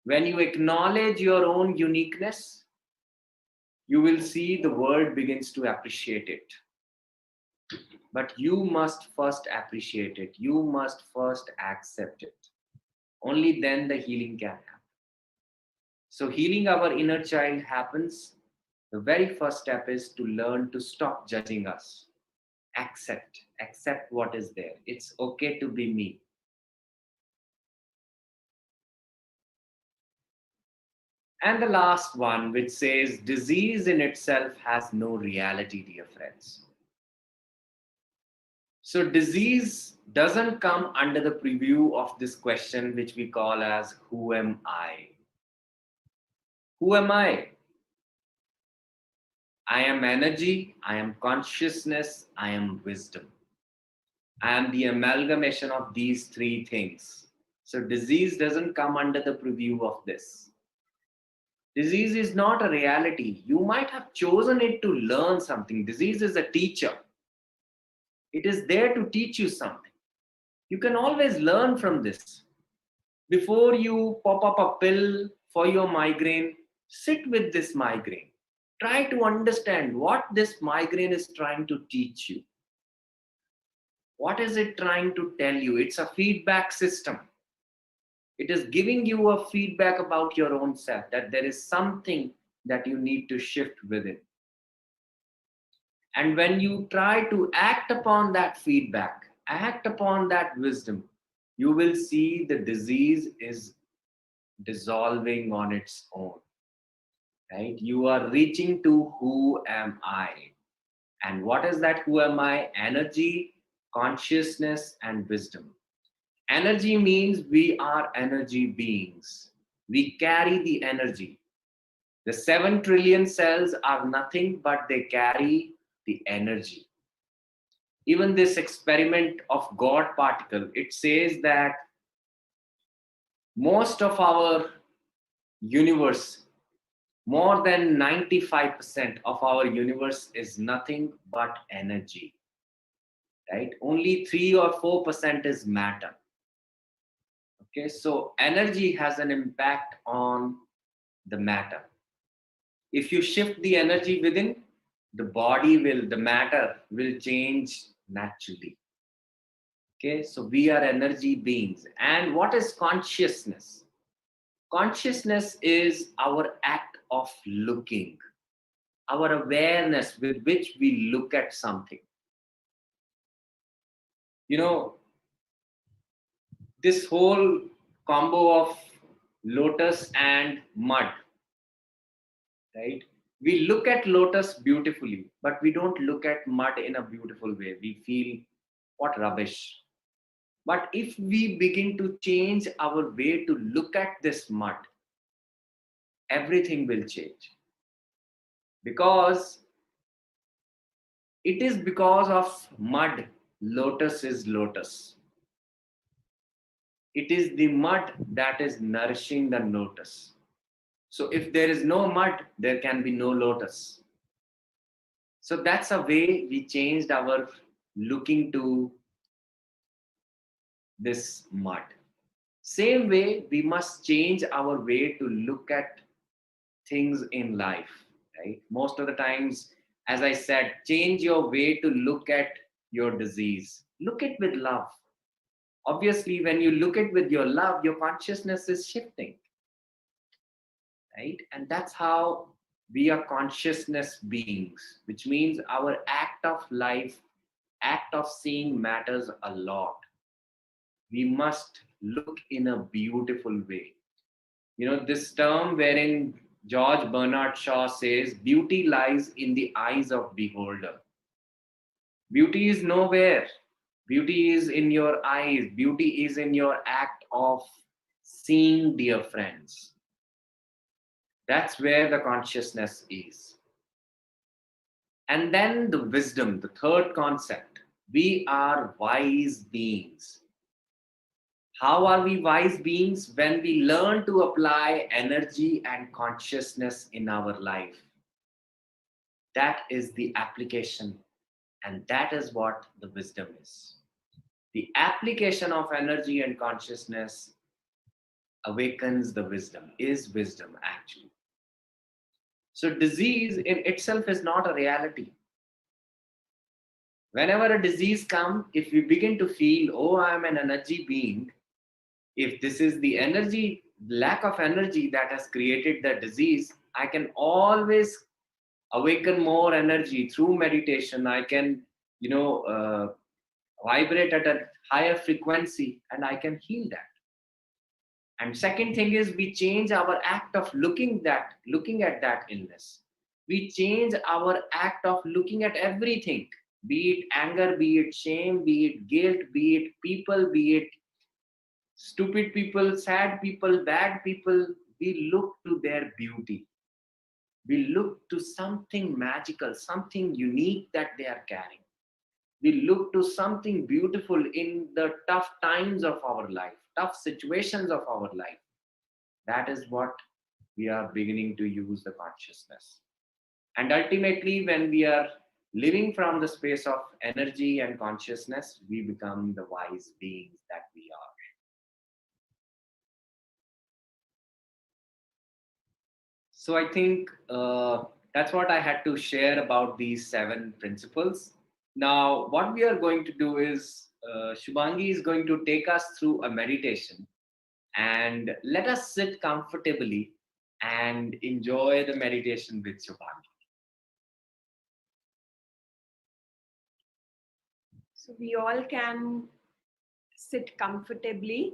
When you acknowledge your own uniqueness, you will see the world begins to appreciate it. But you must first appreciate it. You must first accept it. Only then the healing can happen. So healing our inner child happens. The very first step is to learn to stop judging us. Accept what is there. It's okay to be me. And the last one, which says disease in itself has no reality, dear friends. So disease doesn't come under the preview of this question, which we call as who am I? Who am I? I am energy, I am consciousness, I am wisdom. I am the amalgamation of these three things. So disease doesn't come under the preview of this. Disease is not a reality. You might have chosen it to learn something. Disease is a teacher. It is there to teach you something. You can always learn from this. Before you pop up a pill for your migraine, sit with this migraine. Try to understand what this migraine is trying to teach you. What is it trying to tell you? It's a feedback system. It is giving you a feedback about your own self, that there is something that you need to shift within. And when you try to act upon that feedback, act upon that wisdom, you will see the disease is dissolving on its own. Right? You are reaching to who am I? And what is that who am I? Energy, consciousness, and wisdom. Energy means we are energy beings. We carry the energy. The 7 trillion cells are nothing but they carry the energy. Even this experiment of God particle, it says that most of our universe, more than 95% of our universe is nothing but energy, right? Only 3 or 4% is matter. Okay, so energy has an impact on the matter. If you shift the energy within, the matter will change naturally. Okay, so we are energy beings. And what is consciousness? Consciousness is our act of looking, our awareness with which we look at something. You know, this whole combo of lotus and mud, right? We look at lotus beautifully, but we don't look at mud in a beautiful way. We feel, what rubbish. But if we begin to change our way to look at this mud, everything will change. Because it is because of mud, lotus is lotus. It is the mud that is nourishing the lotus. So if there is no mud, there can be no lotus. So that's a way we changed our looking to this mud. Same way, we must change our way to look at things in life, right? Most of the times, as I said, change your way to look at your disease. Look it with love. Obviously, when you look at with your love, your consciousness is shifting, right? And that's how we are consciousness beings, which means our act of life, act of seeing matters a lot. We must look in a beautiful way. You know, this term wherein George Bernard Shaw says, beauty lies in the eyes of beholder. Beauty is nowhere. Beauty is in your eyes. Beauty is in your act of seeing, dear friends. That's where the consciousness is. And then the wisdom, the third concept. We are wise beings. How are we wise beings? When we learn to apply energy and consciousness in our life. That is the application, and that is what the wisdom is. The application of energy and consciousness awakens the wisdom, is wisdom actually. So disease in itself is not a reality. Whenever a disease comes, if we begin to feel, oh, I am an energy being, if this is the energy, lack of energy that has created the disease, I can always awaken more energy through meditation. I can, vibrate at a higher frequency and I can heal that. And second thing is we change our act of looking at that illness. We change our act of looking at everything, be it anger, be it shame, be it guilt, be it people, be it stupid people, sad people, bad people. We look to their beauty. We look to something magical, something unique that they are carrying. We look to something beautiful in the tough times of our life, tough situations of our life. That is what we are beginning to use the consciousness. And ultimately, when we are living from the space of energy and consciousness, we become the wise beings that we are. So I think that's what I had to share about these 7 principles. Now, what we are going to do is Shubhangi is going to take us through a meditation, and let us sit comfortably and enjoy the meditation with Shubhangi. So we all can sit comfortably.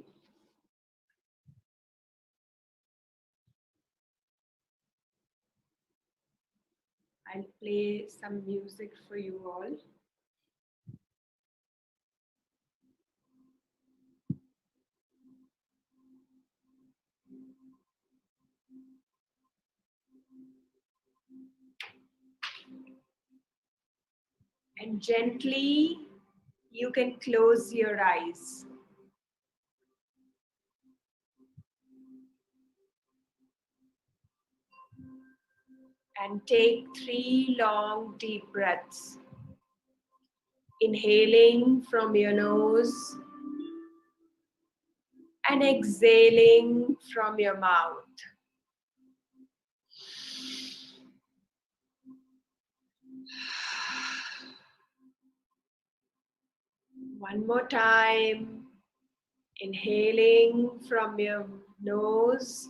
I'll play some music for you all. And gently, you can close your eyes. And take 3 long deep breaths. Inhaling from your nose and exhaling from your mouth. One more time. Inhaling from your nose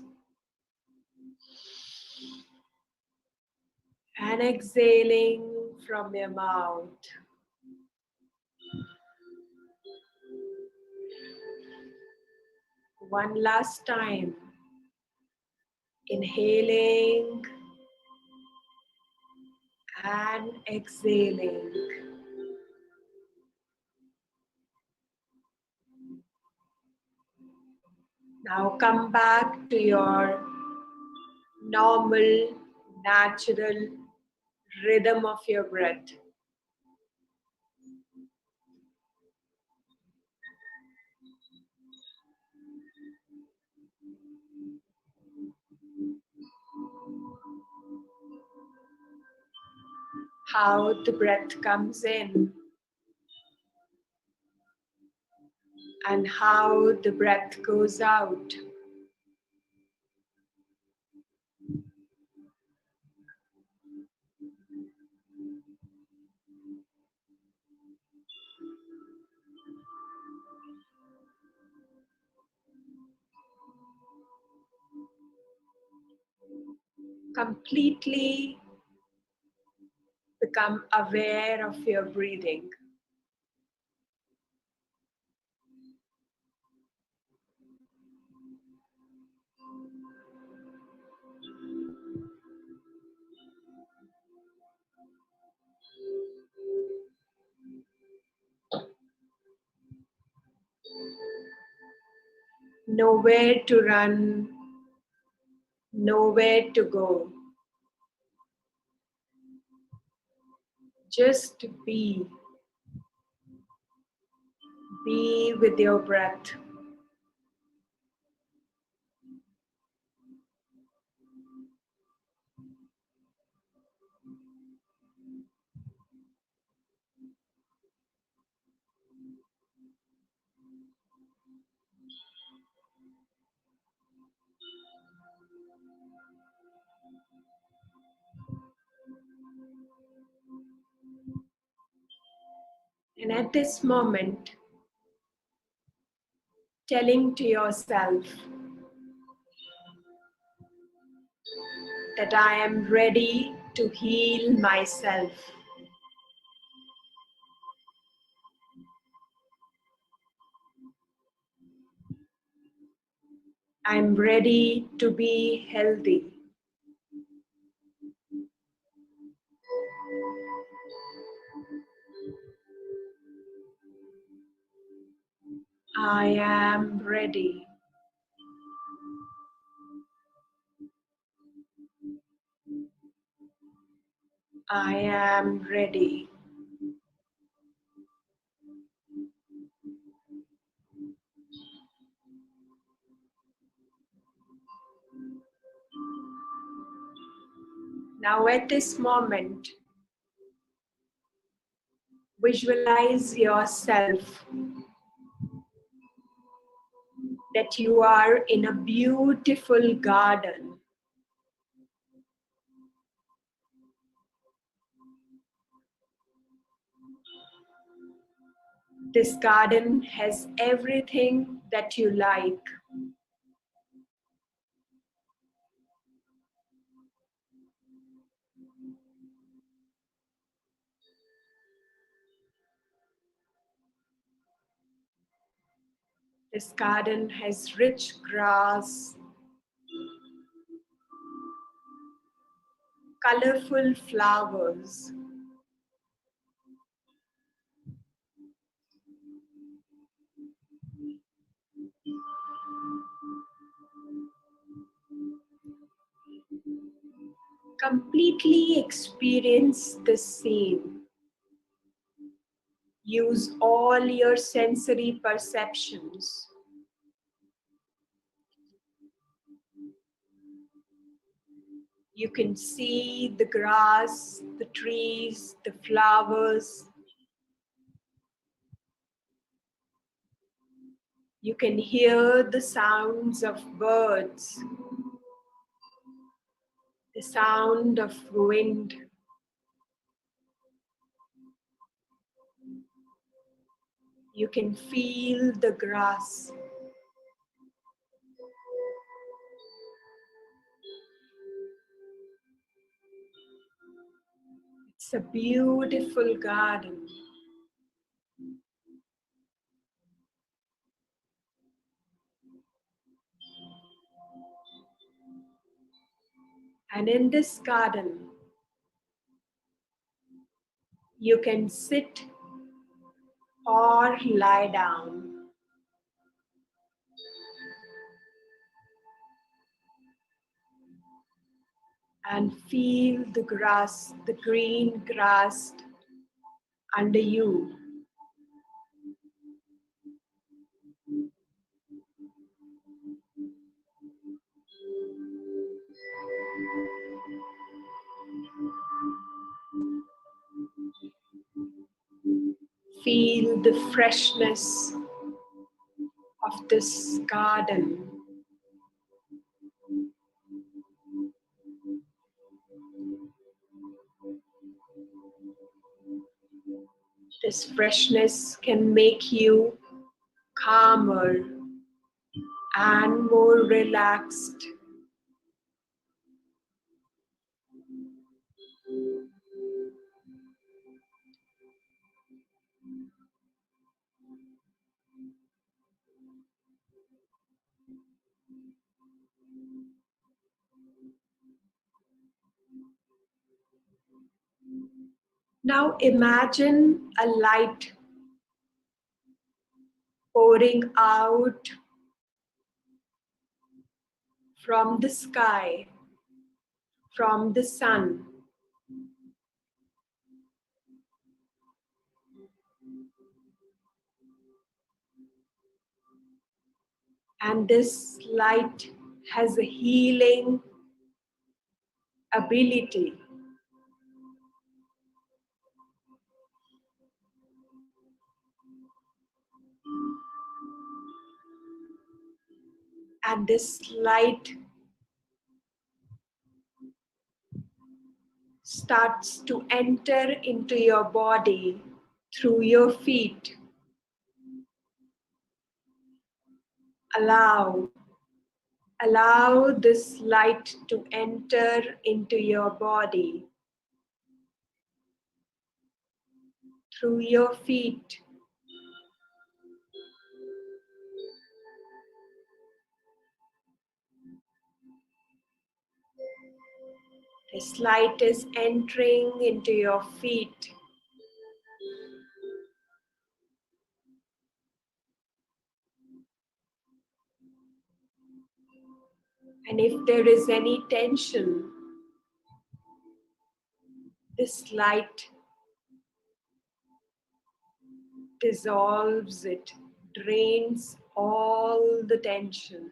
and exhaling from your mouth. One last time. Inhaling and exhaling. Now come back to your normal, natural rhythm of your breath. How the breath comes in and how the breath goes out. Completely become aware of your breathing. Nowhere to run, nowhere to go. Just be. Be with your breath. And at this moment, telling to yourself that I am ready to heal myself. I'm ready to be healthy. I am ready. I am ready. Now at this moment, visualize yourself that you are in a beautiful garden. This garden has everything that you like. This garden has rich grass, colorful flowers, completely experience this scene. Use all your sensory perceptions. You can see the grass, the trees, the flowers. You can hear the sounds of birds, the sound of wind. You can feel the grass. It's a beautiful garden. And in this garden, you can sit or lie down. And feel the grass, the green grass under you. Feel the freshness of this garden. This freshness can make you calmer and more relaxed. Now imagine a light pouring out from the sky, from the sun. And this light has a healing ability. And this light starts to enter into your body through your feet. Allow this light to enter into your body through your feet. This light is entering into your feet. And if there is any tension, this light dissolves it, drains all the tension.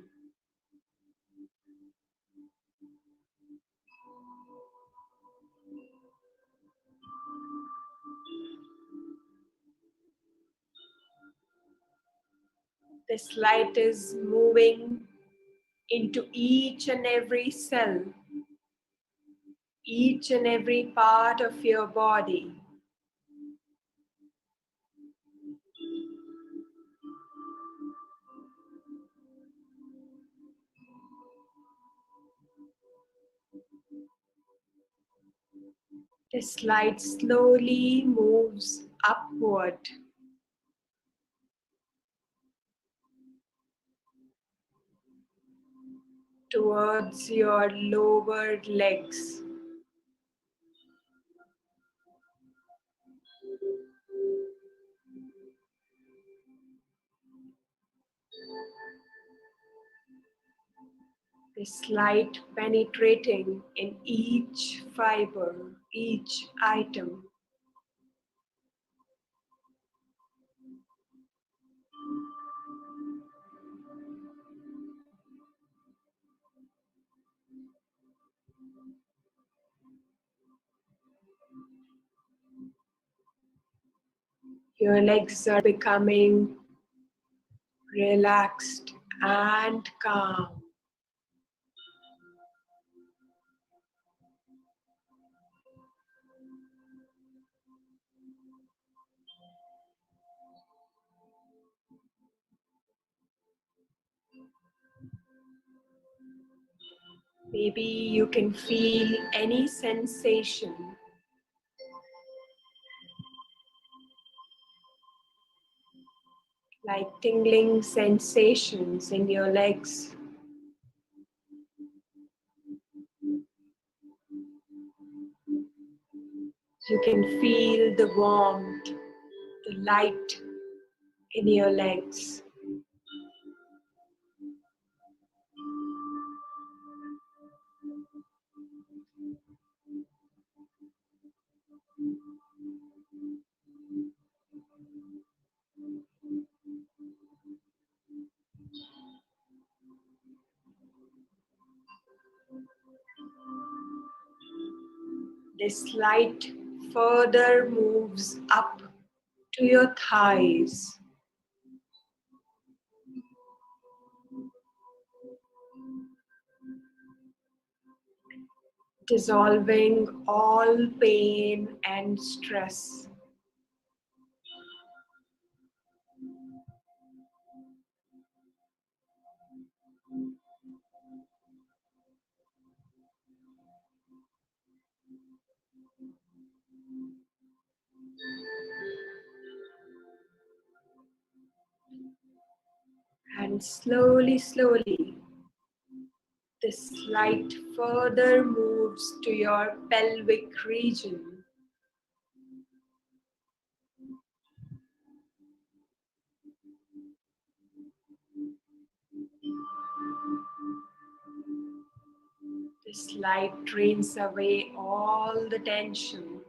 This light is moving into each and every cell, each and every part of your body. This light slowly moves upward towards your lower legs. This light penetrating in each fiber, each item. Your legs are becoming relaxed and calm. Maybe you can feel any sensation like tingling sensations in your legs. You can feel the warmth, the light in your legs. This light further moves up to your thighs, dissolving all pain and stress. And slowly, slowly, this light further moves to your pelvic region. This light drains away all the tension.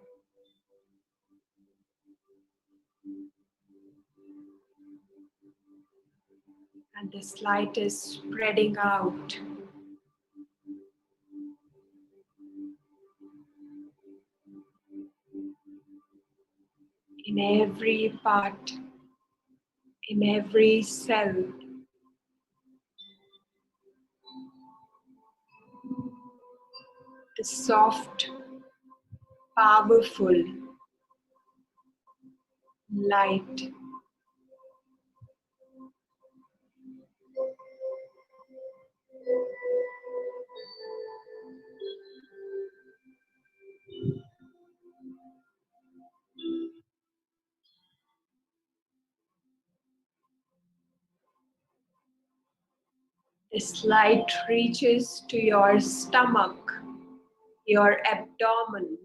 And this light is spreading out in every part, in every cell. The soft, powerful light. This light reaches to your stomach, your abdomen,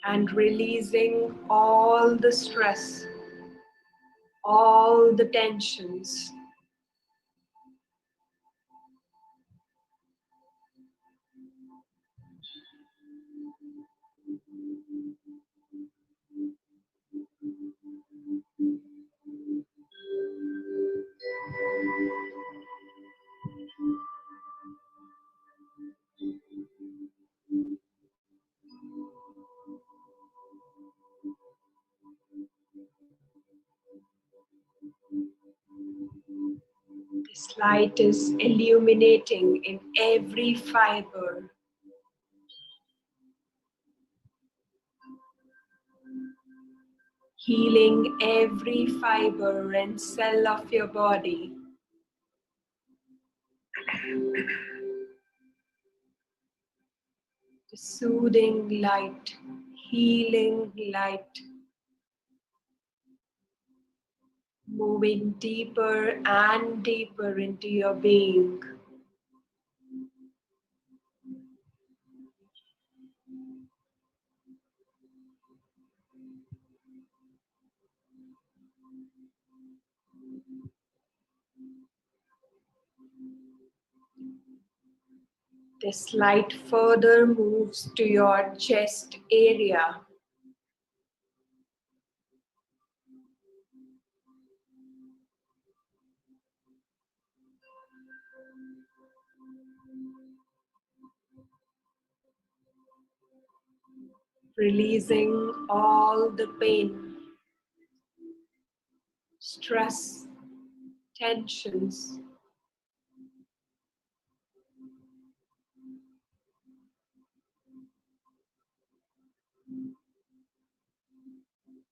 and releasing all the stress, all the tensions. This light is illuminating in every fiber, healing every fiber and cell of your body. The soothing light, healing light, moving deeper and deeper into your being. This light further moves to your chest area. Releasing all the pain, stress, tensions.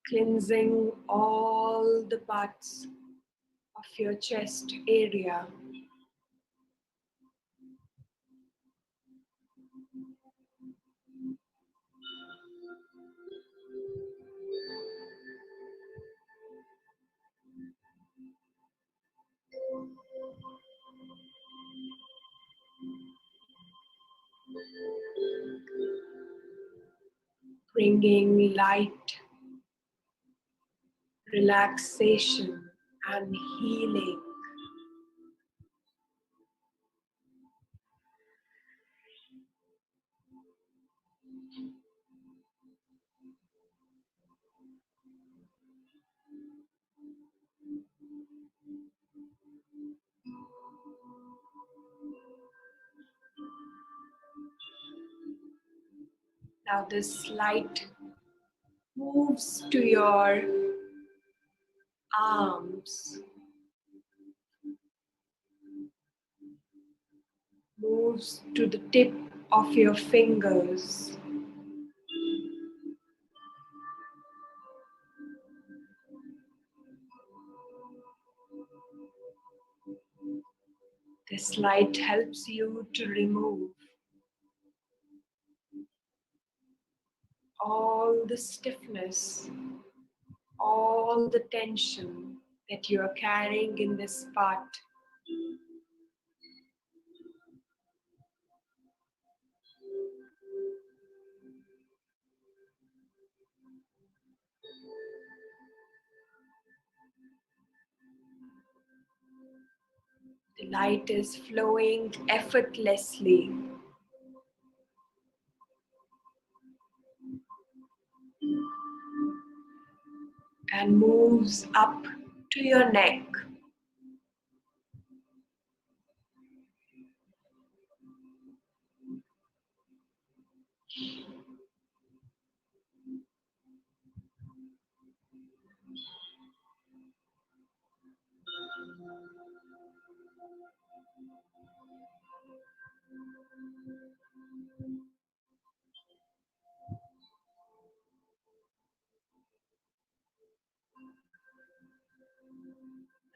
Cleansing all the parts of your chest area. Bringing light, relaxation, and healing. Now this light moves to your arms, moves to the tip of your fingers. This light helps you to remove all the stiffness, all the tension that you are carrying in this part. The light is flowing effortlessly. And moves up to your neck.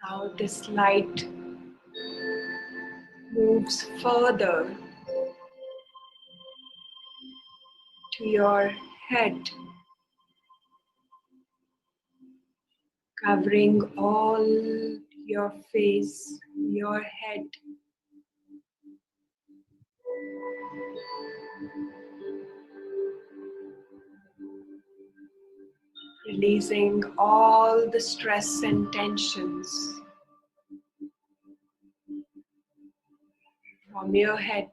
Now this light moves further to your head, covering all your face, your head. Releasing all the stress and tensions from your head.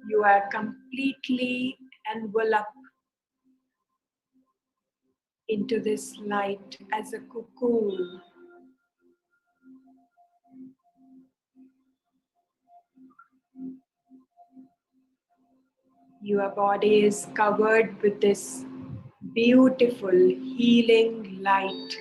You are completely enveloped into this light as a cocoon. Your body is covered with this beautiful healing light.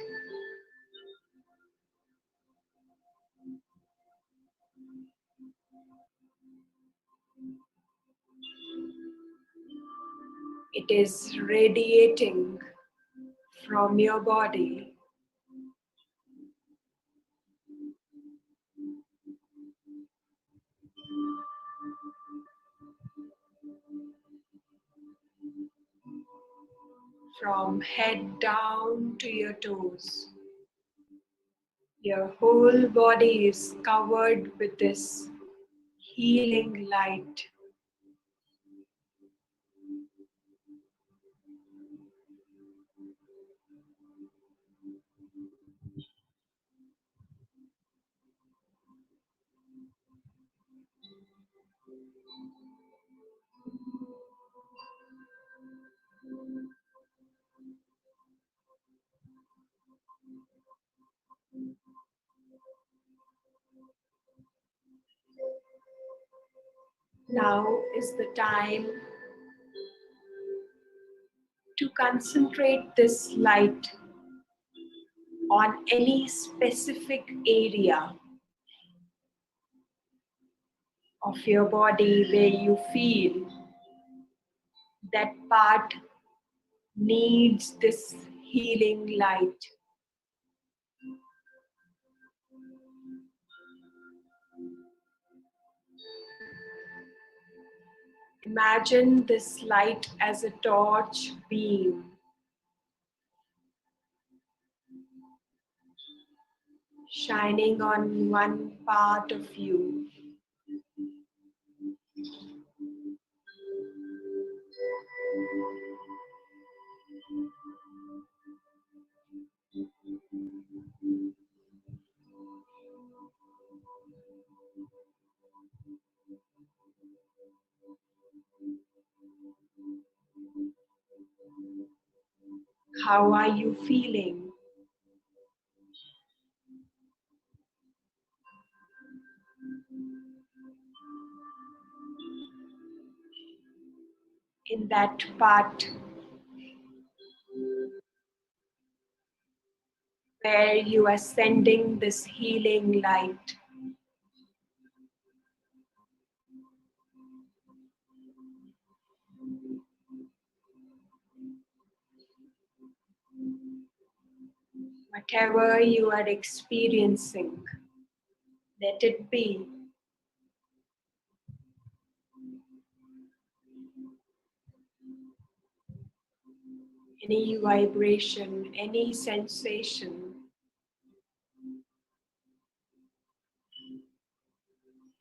It is radiating from your body. From head down to your toes. Your whole body is covered with this healing light. Now is the time to concentrate this light on any specific area of your body where you feel that part needs this healing light. Imagine this light as a torch beam shining on one part of you. How are you feeling? In that part where you are sending this healing light. Whatever you are experiencing, let it be. Any vibration, any sensation,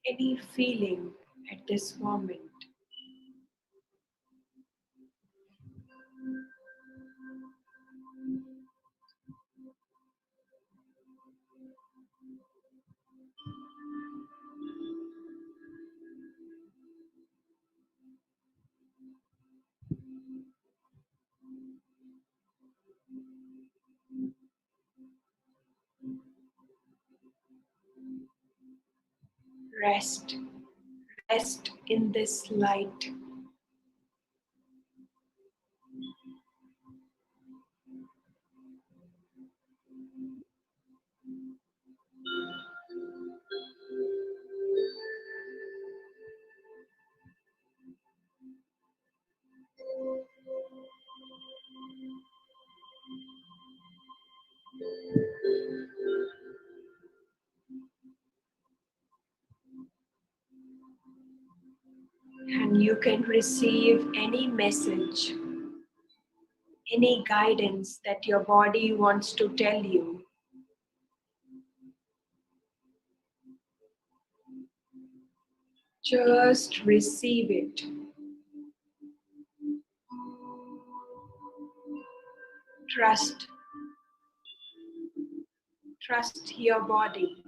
any feeling at this moment. Rest, rest in this light. And you can receive any message, any guidance that your body wants to tell you. Just receive it. Trust. Trust your body.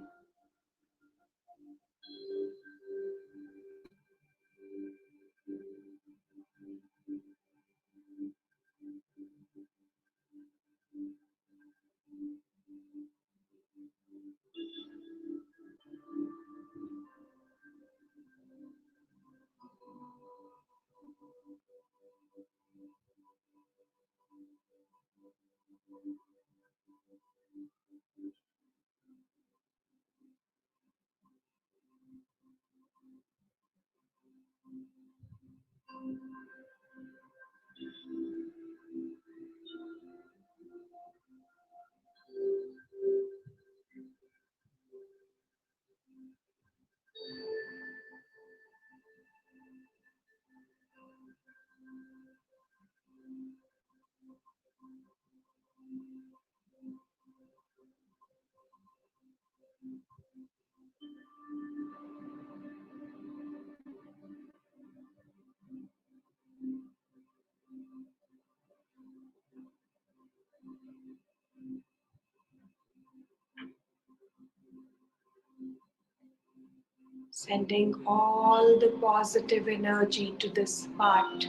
Sending all the positive energy to this part.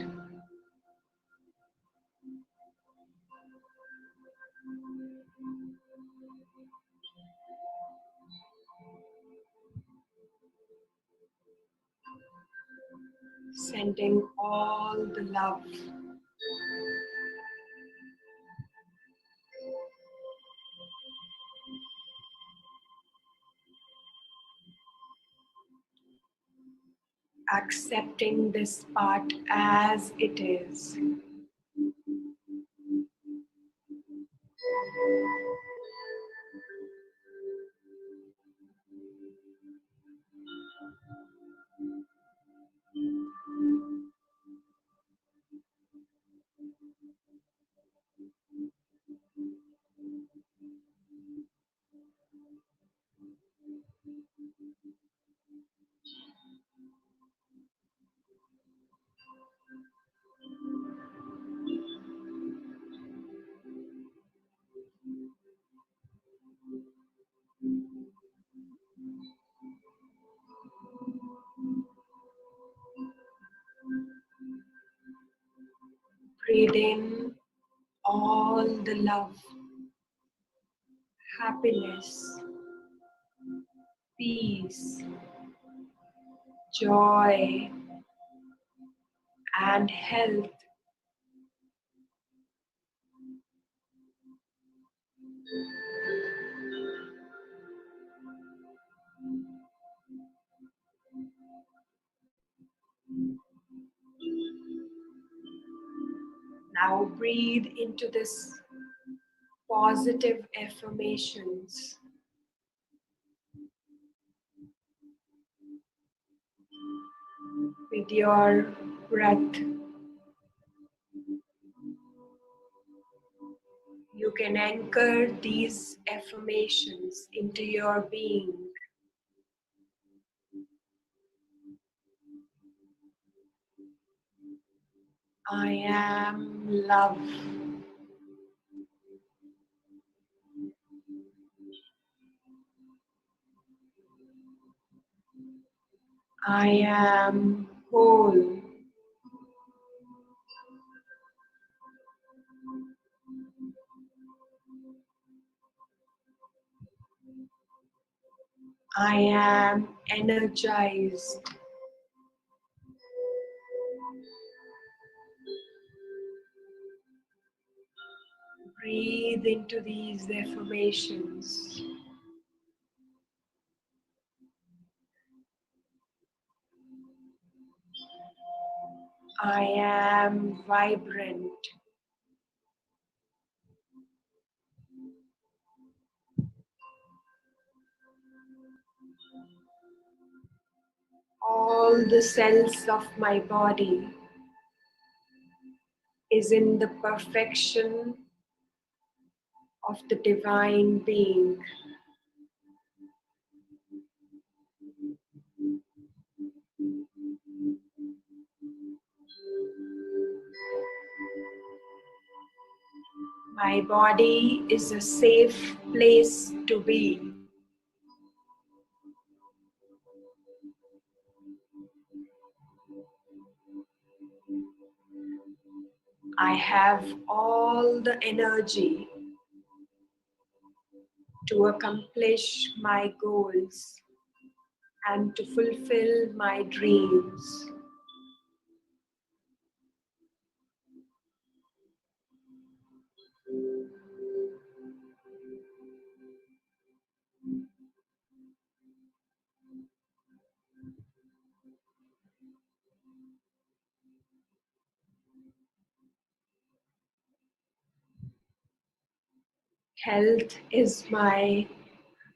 Sending all the love. Accepting this part as it is. Breathe in all the love, happiness, peace, joy, and health. Now breathe into this positive affirmations. With your breath, you can anchor these affirmations into your being. I am love. I am whole. I am energized. Breathe into these affirmations. I am vibrant. All the cells of my body is in the perfection of the divine being. My body is a safe place to be. I have all the energy to accomplish my goals and to fulfill my dreams. Health is my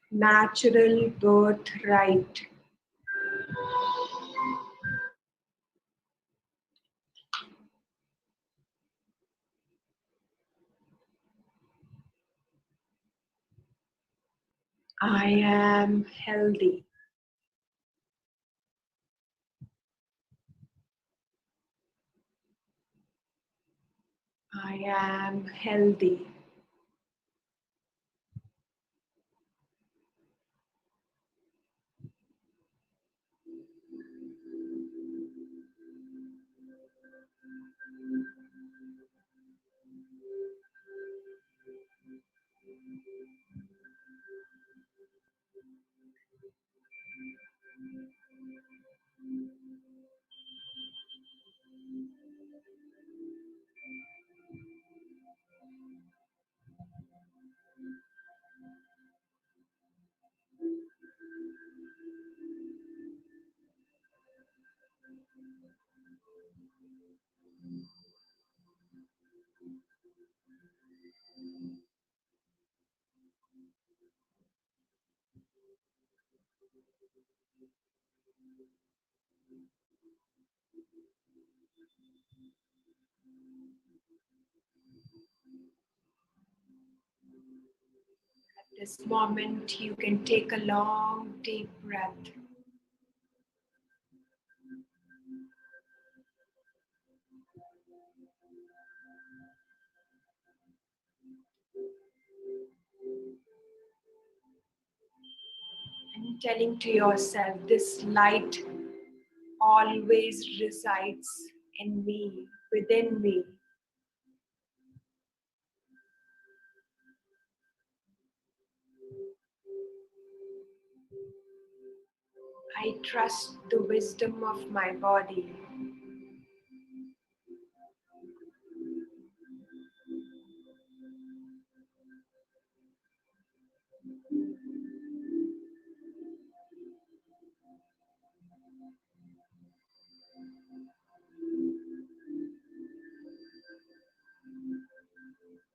natural birthright. I am healthy. I am healthy. At this moment, you can take a long, deep breath. And telling to yourself, this light always resides in me, within me. I trust the wisdom of my body.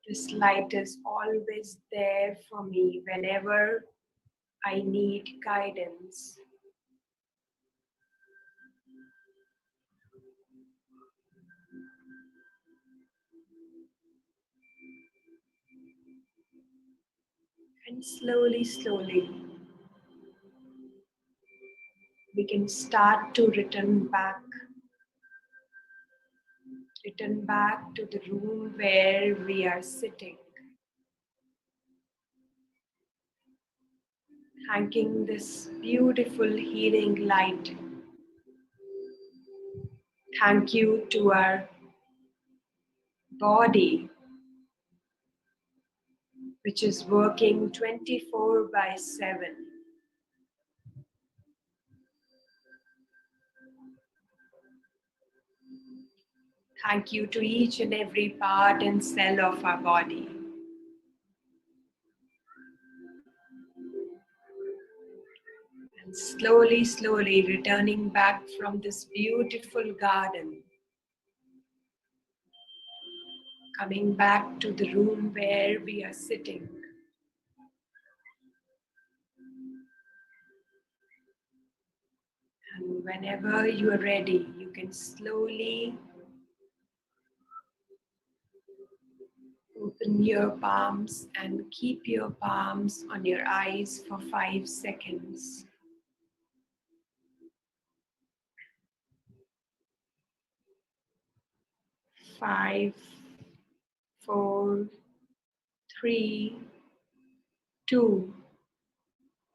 This light is always there for me whenever I need guidance. And slowly, slowly, we can start to return back to the room where we are sitting, thanking this beautiful healing light. Thank you to our body, which is working 24/7. Thank you to each and every part and cell of our body. And slowly, slowly returning back from this beautiful garden, coming back to the room where we are sitting. And whenever you are ready, you can slowly open your palms and keep your palms on your eyes for 5 seconds. 5, 4, 3, 2,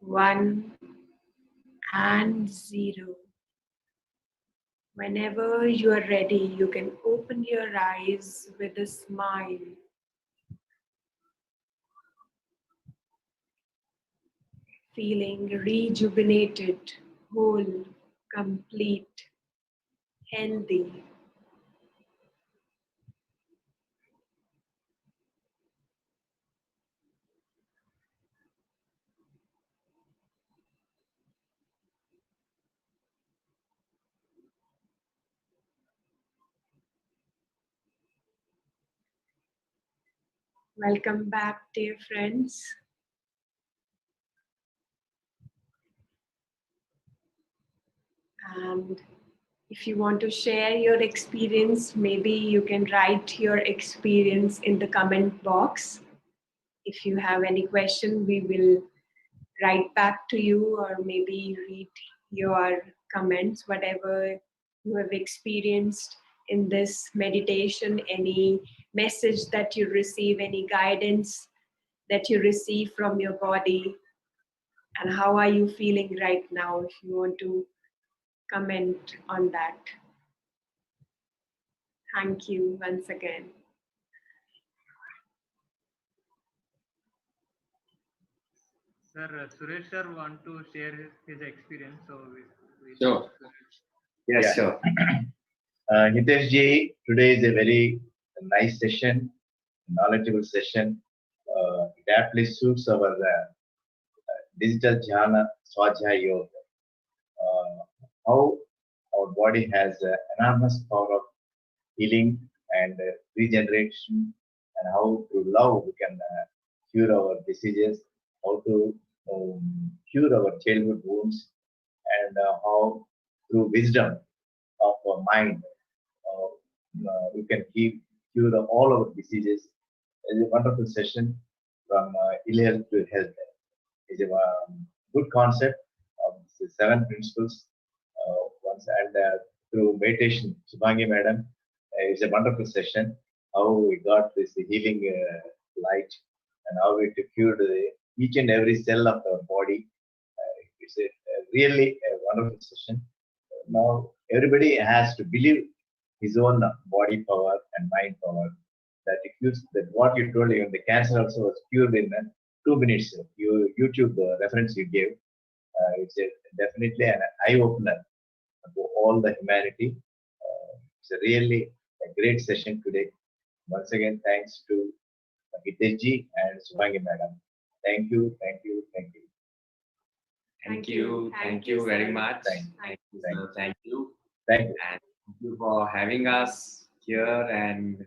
1, and 0. Whenever you are ready, you can open your eyes with a smile. Feeling rejuvenated, whole, complete, healthy. Welcome back, dear friends. And if you want to share your experience, maybe you can write your experience in the comment box. If you have any question, we will write back to you, or maybe read your comments, whatever you have experienced in this meditation, any message that you receive, any guidance that you receive from your body, and how are you feeling right now, if you want to comment on that. Thank you once again. Sir, Suresh sir want to share his experience, so we Sure. Yes, Yeah. sure. Hitesh ji, today is a very nice session, knowledgeable session. It aptly suits our digital jhana swajaya yoga. How our body has enormous power of healing and regeneration, and how through love we can cure our diseases, how to cure our childhood wounds, and how through wisdom of our mind we can cure all our diseases. It's a wonderful session from ill health to health. It's a good concept of the seven principles. Once and through meditation, Shubhangi madam, it's a wonderful session. How we got this healing light, and how it cured each and every cell of our body. It's a really a wonderful session. Now everybody has to believe his own body power and mind power. That it cures that what you told, even the cancer also was cured in 2 minutes. YouTube reference you gave, it's definitely an eye opener to all the humanity. It's a really a great session today. Once again, thanks to Hitesh ji and Subhangi madam. Thank you, thank you, thank you. Thank you. Thank you very sir. much. Thank Thank you, thank sir. Thank you. Thank you. And thank you for having us here, and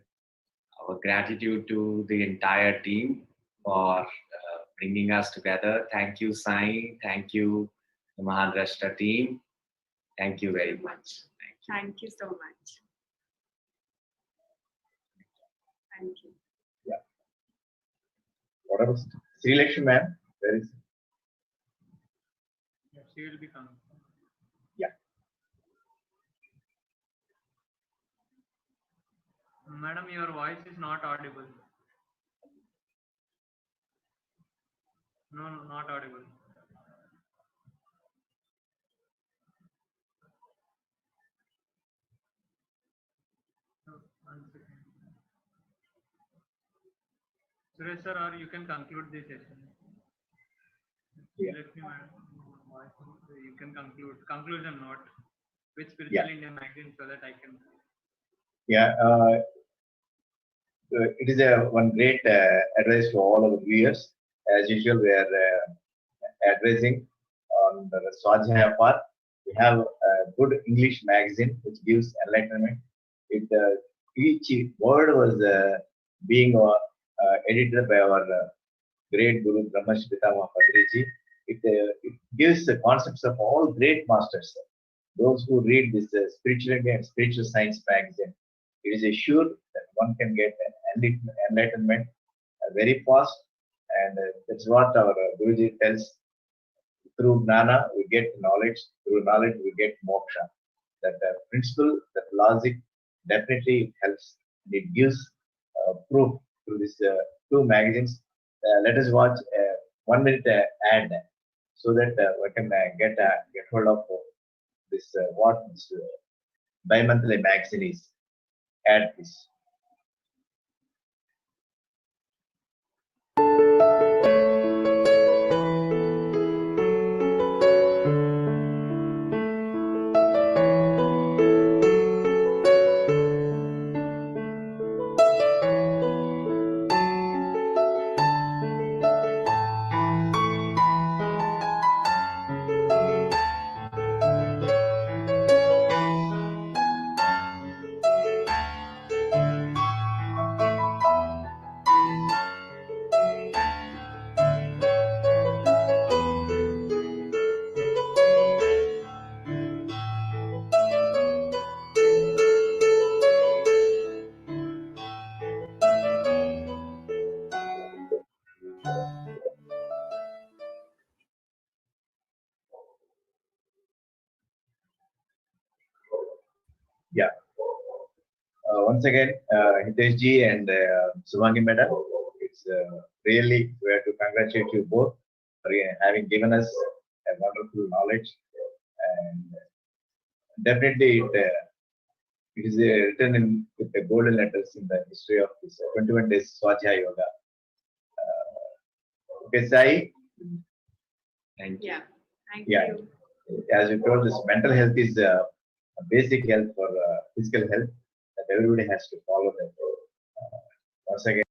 our gratitude to the entire team for bringing us together. Thank you, Sai. Thank you, the Maharashtra team. Thank you very much. Thank you. Thank you so much. Thank you. What about Sri Lakshmi ma'am? Where is she will be coming. Yeah. Madam, your voice is not audible. No, not audible. No, 1 second. Suresh sir, or you can conclude this session. Yeah. Let me, madam. You can conclude. Conclusion note with Spiritual Yeah. India magazine, so that I can. Yeah, it is a one great advice to all our viewers. As usual, we are advising on the Swajaya part. We have a good English magazine which gives enlightenment. It each word was being edited by our great Guru Brahma Shritama Padriji. It gives the concepts of all great masters. Those who read this spirituality and spiritual science magazine, it is assured that one can get an enlightenment very fast, and that's what our Guruji tells. Through Gnana, we get knowledge. Through knowledge, we get moksha. That principle, that logic, definitely helps. It gives proof through these two magazines. Let us watch a 1 minute ad, so that we can get hold of this what this bi-monthly magazine is. Ad this. Once again, Hitesh ji and Shubhangi madam, it's really we have to congratulate you both for having given us a wonderful knowledge, and definitely it is written in with the golden letters in the history of this 21 days Swajya Yoga. Okay, Sai, Thank you. Yeah. Thank yeah, you. as you told, this mental health is a basic health for physical health that everybody has to follow that. Once again.